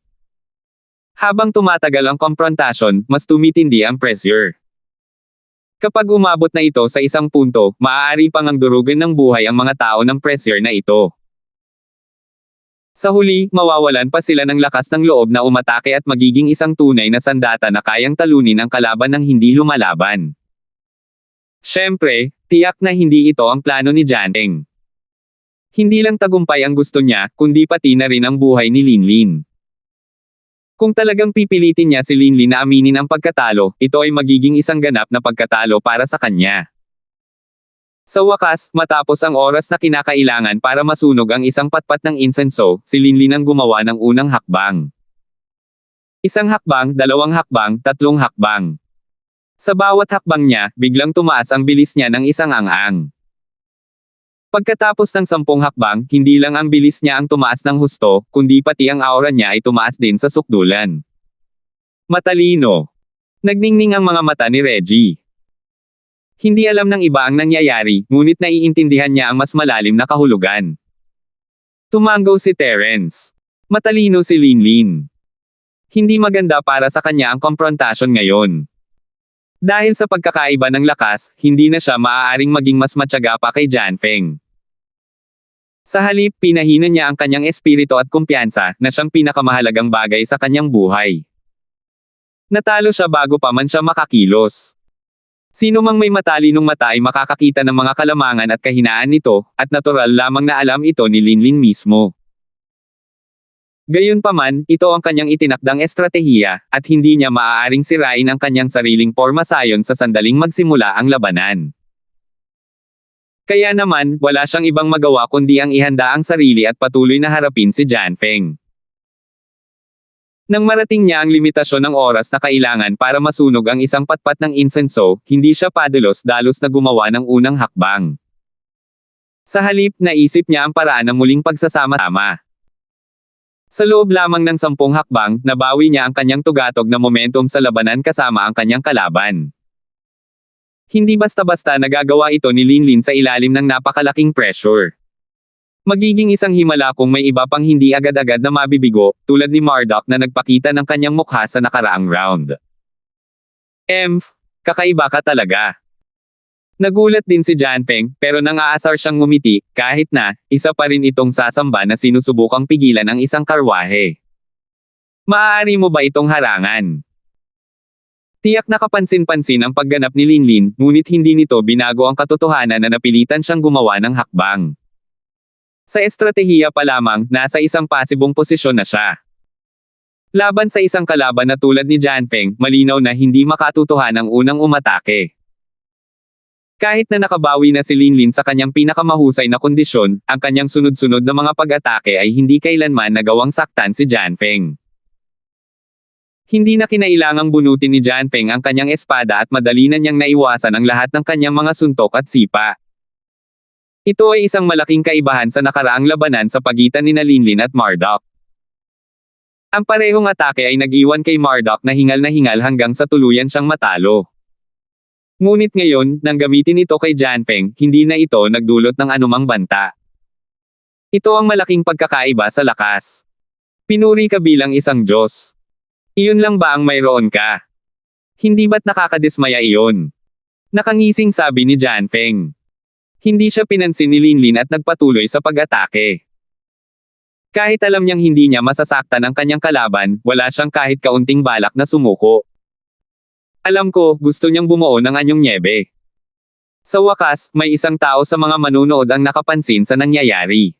Habang tumatagal ang komprontasyon, mas tumitindi ang pressure. Kapag umabot na ito sa isang punto, maaari pang ang durugan ng buhay ang mga tao ng pressure na ito. Sa huli, mawawalan pa sila ng lakas ng loob na umatake at magiging isang tunay na sandata na kayang talunin ang kalaban ng hindi lumalaban. Siyempre, tiyak na hindi ito ang plano ni Jianfeng. Hindi lang tagumpay ang gusto niya, kundi pati na rin ang buhay ni Linlin. Kung talagang pipilitin niya si Linlin na aminin ang pagkatalo, ito ay magiging isang ganap na pagkatalo para sa kanya. Sa wakas, matapos ang oras na kinakailangan para masunog ang isang patpat ng insenso, si Linlin ang gumawa ng unang hakbang. 1 hakbang, 2 hakbang, 3 hakbang. Sa bawat hakbang niya, biglang tumaas ang bilis niya ng isang ang-ang. Pagkatapos ng 10 hakbang, hindi lang ang bilis niya ang tumaas ng husto, kundi pati ang aura niya ay tumaas din sa sukdulan. Matalino. Nagningning ang mga mata ni Reggie. Hindi alam ng iba ang nangyayari, ngunit naiintindihan niya ang mas malalim na kahulugan. Tumango si Terence. Matalino si Linlin. Hindi maganda para sa kanya ang komprontasyon ngayon. Dahil sa pagkakaiba ng lakas, hindi na siya maaaring maging mas matyaga pa kay Janfeng. Sa halip, pinahina niya ang kanyang espiritu at kumpiyansa, na siyang pinakamahalagang bagay sa kanyang buhay. Natalo siya bago pa man siya makakilos. Sino mang may matalinong mata ay makakakita ng mga kalamangan at kahinaan nito, at natural lamang na alam ito ni Linlin mismo. Gayunpaman, ito ang kanyang itinakdang estratehiya, at hindi niya maaaring sirain ang kanyang sariling porma sayon sa sandaling magsimula ang labanan. Kaya naman, wala siyang ibang magawa kundi ang ihanda ang sarili at patuloy na harapin si Janfeng. Nang marating niya ang limitasyon ng oras na kailangan para masunog ang isang patpat ng insenso, hindi siya padalos-dalos na gumawa ng unang hakbang. Sa halip, naisip niya ang paraan ng muling pagsasama-sama. Sa loob lamang ng 10 hakbang, nabawi niya ang kanyang tugatog na momentum sa labanan kasama ang kanyang kalaban. Hindi basta-basta nagagawa ito ni Linlin sa ilalim ng napakalaking pressure. Magiging isang himala kung may iba pang hindi agad-agad na mabibigo, tulad ni Marduk na nagpakita ng kanyang mukha sa nakaraang round. Kakaiba ka talaga. Nagulat din si Janfeng, pero nang aasar siyang ngumiti, kahit na, isa pa rin itong sasamba na sinusubukang pigilan ang isang karwahe. Maaari mo ba itong harangan? Tiyak na kapansin-pansin ang pagganap ni Linlin, ngunit hindi nito binago ang katotohanan na napilitan siyang gumawa ng hakbang. Sa estratehiya pa lamang, nasa isang pasibong posisyon na siya. Laban sa isang kalaban na tulad ni Janfeng, malinaw na hindi makatutuhan ang unang umatake. Kahit na nakabawi na si Linlin sa kanyang pinakamahusay na kondisyon, ang kanyang sunod-sunod na mga pag-atake ay hindi kailanman nagawang saktan si Janfeng. Hindi na kinailangang bunutin ni Janfeng ang kanyang espada at madali na niyang naiwasan ang lahat ng kanyang mga suntok at sipa. Ito ay isang malaking kaibahan sa nakaraang labanan sa pagitan ni Linlin at Marduk. Ang parehong atake ay nag-iwan kay Marduk na hingal hanggang sa tuluyan siyang matalo. Ngunit ngayon, nang gamitin ito kay Janfeng, hindi na ito nagdulot ng anumang banta. Ito ang malaking pagkakaiba sa lakas. Pinuri ka bilang isang Diyos. Iyon lang ba ang mayroon ka? Hindi ba't nakakadismaya iyon? Nakangising sabi ni Janfeng. Hindi siya pinansin ni Linlin at nagpatuloy sa pag-atake. Kahit alam niyang hindi niya masasaktan ang kanyang kalaban, wala siyang kahit kaunting balak na sumuko. Alam ko, gusto niyang bumuo ng anyong nyebe. Sa wakas, may isang tao sa mga manunood ang nakapansin sa nangyayari.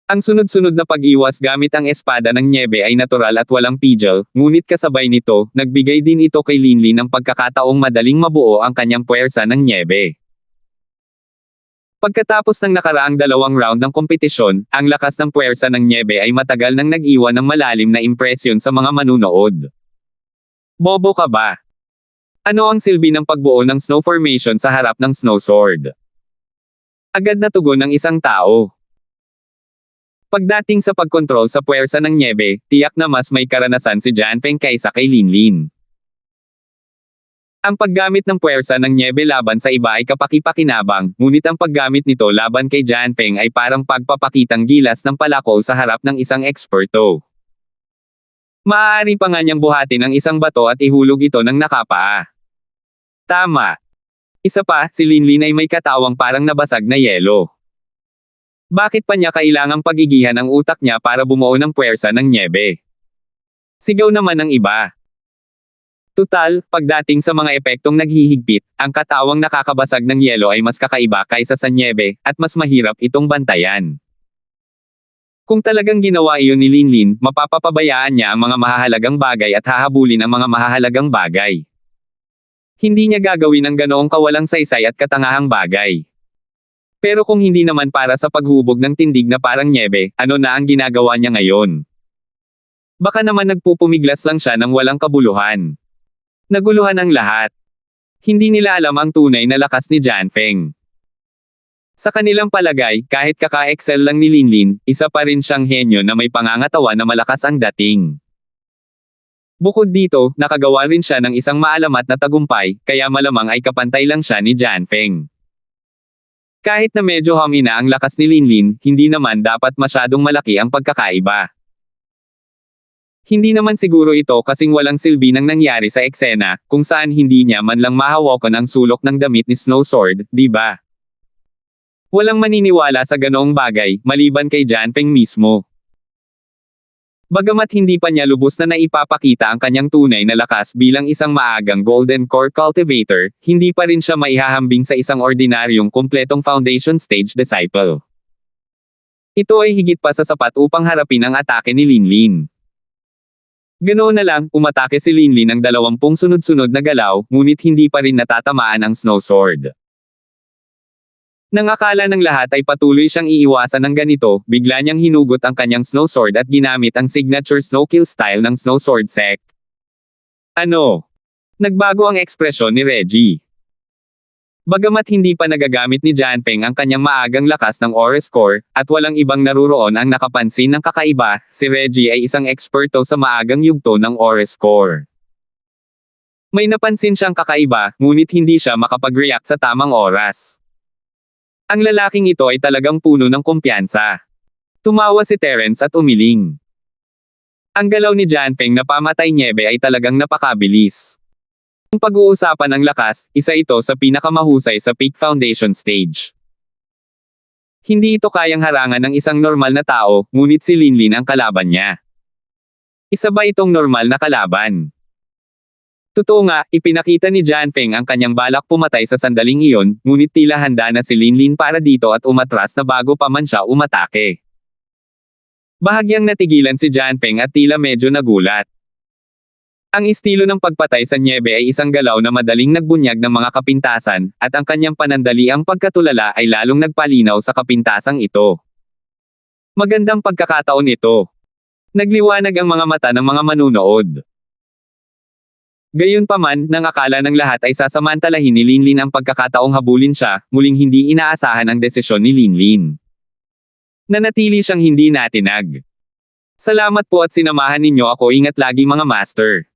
Ang sunod-sunod na pag-iwas gamit ang espada ng nyebe ay natural at walang pigil, ngunit kasabay nito, nagbigay din ito kay Linlin ng pagkakataong madaling mabuo ang kanyang puwersa ng nyebe. Pagkatapos ng nakaraang 2 round ng kompetisyon, ang lakas ng puwersa ng nyebe ay matagal nang nag-iwan ng malalim na impresyon sa mga manunood. Bobo ka ba? Ano ang silbi ng pagbuo ng snow formation sa harap ng snow sword? Agad na tugon ng isang tao. Pagdating sa pagkontrol sa puwersa ng nyebe, tiyak na mas may karanasan si Janfeng kaysa kay Linlin. Ang paggamit ng puwersa ng nyebe laban sa iba ay kapaki-pakinabang, ngunit ang paggamit nito laban kay Janfeng ay parang pagpapakitang gilas ng palako sa harap ng isang eksperto. Maaari pa nga niyang buhatin ang isang bato at ihulog ito ng nakapaa. Tama. Isa pa, si Linlin ay may katawang parang nabasag na yelo. Bakit pa niya kailangang pagigihan ang utak niya para bumuo ng puwersa ng nyebe? Sigaw naman ng iba. Tutal, pagdating sa mga epektong naghihigpit, ang katawang nakakabasag ng yelo ay mas kakaiba kaysa sa nyebe, at mas mahirap itong bantayan. Kung talagang ginawa iyon ni Linlin, mapapapabayaan niya ang mga mahahalagang bagay at hahabulin ang mga mahahalagang bagay. Hindi niya gagawin ang ganoong kawalang saysay at katangahang bagay. Pero kung hindi naman para sa paghubog ng tindig na parang nyebe, ano na ang ginagawa niya ngayon? Baka naman nagpupumiglas lang siya ng walang kabuluhan. Naguluhan ang lahat. Hindi nila alam ang tunay na lakas ni Janfeng. Sa kanilang palagay, kahit kaka-excel lang ni Linlin, isa pa rin siyang henyo na may pangangatawan na malakas ang dating. Bukod dito, nakagawa rin siya ng isang maalamat na tagumpay, kaya malamang ay kapantay lang siya ni Jianfeng. Kahit na medyo humina ang lakas ni Linlin, hindi naman dapat masyadong malaki ang pagkakaiba. Hindi naman siguro ito kasing walang silbi nang nangyari sa eksena, kung saan hindi niya man lang mahawakan ang sulok ng damit ni Snow Sword, di ba? Walang maniniwala sa ganoong bagay, maliban kay Jianfeng mismo. Bagamat hindi pa niya lubos na naipapakita ang kanyang tunay na lakas bilang isang maagang Golden Core Cultivator, hindi pa rin siya maihahambing sa isang ordinaryong kumpletong Foundation Stage Disciple. Ito ay higit pa sa sapat upang harapin ang atake ni Linlin. Ganoon na lang, umatake si Linlin ng 20 sunod-sunod na galaw, ngunit hindi pa rin natatamaan ang Snow Sword. Nang akala ng lahat ay patuloy siyang iiwasan ng ganito, bigla niyang hinugot ang kanyang Snow Sword at ginamit ang signature Snow Kill style ng Snow Sword Sect. Ano? Nagbago ang ekspresyon ni Reggie. Bagamat hindi pa nagagamit ni Jianfeng ang kanyang maagang lakas ng Aura Score, at walang ibang naruroon ang nakapansin ng kakaiba, si Reggie ay isang eksperto sa maagang yugto ng Aura Score. May napansin siyang kakaiba, ngunit hindi siya makapag-react sa tamang oras. Ang lalaking ito ay talagang puno ng kumpiyansa. Tumawa si Terence at umiling. Ang galaw ni Jianfeng na pamatay niebe ay talagang napakabilis. Kung pag-uusapan ng lakas, isa ito sa pinakamahusay sa Peak Foundation Stage. Hindi ito kayang harangan ng isang normal na tao, ngunit si Linlin ang kalaban niya. Isa ba itong normal na kalaban? Totoo nga, ipinakita ni Jianfeng ang kanyang balak pumatay sa sandaling iyon, ngunit tila handa na si Linlin para dito at umatras na bago pa man siya umatake. Bahagyang natigilan si Jianfeng at tila medyo nagulat. Ang estilo ng pagpatay sa niebe ay isang galaw na madaling nagbunyag ng mga kapintasan, at ang kanyang panandaliang pagkatulala ay lalong nagpalinaw sa kapintasang ito. Magandang pagkakataon ito. Nagliwanag ang mga mata ng mga manunood. Gayunpaman, nang akala ng lahat ay sasamantalahin ni Linlin ang pagkakataong habulin siya, muling hindi inaasahan ang desisyon ni Linlin. Nanatili siyang hindi natinag. Salamat po at sinamahan ninyo ako, ingat lagi mga master.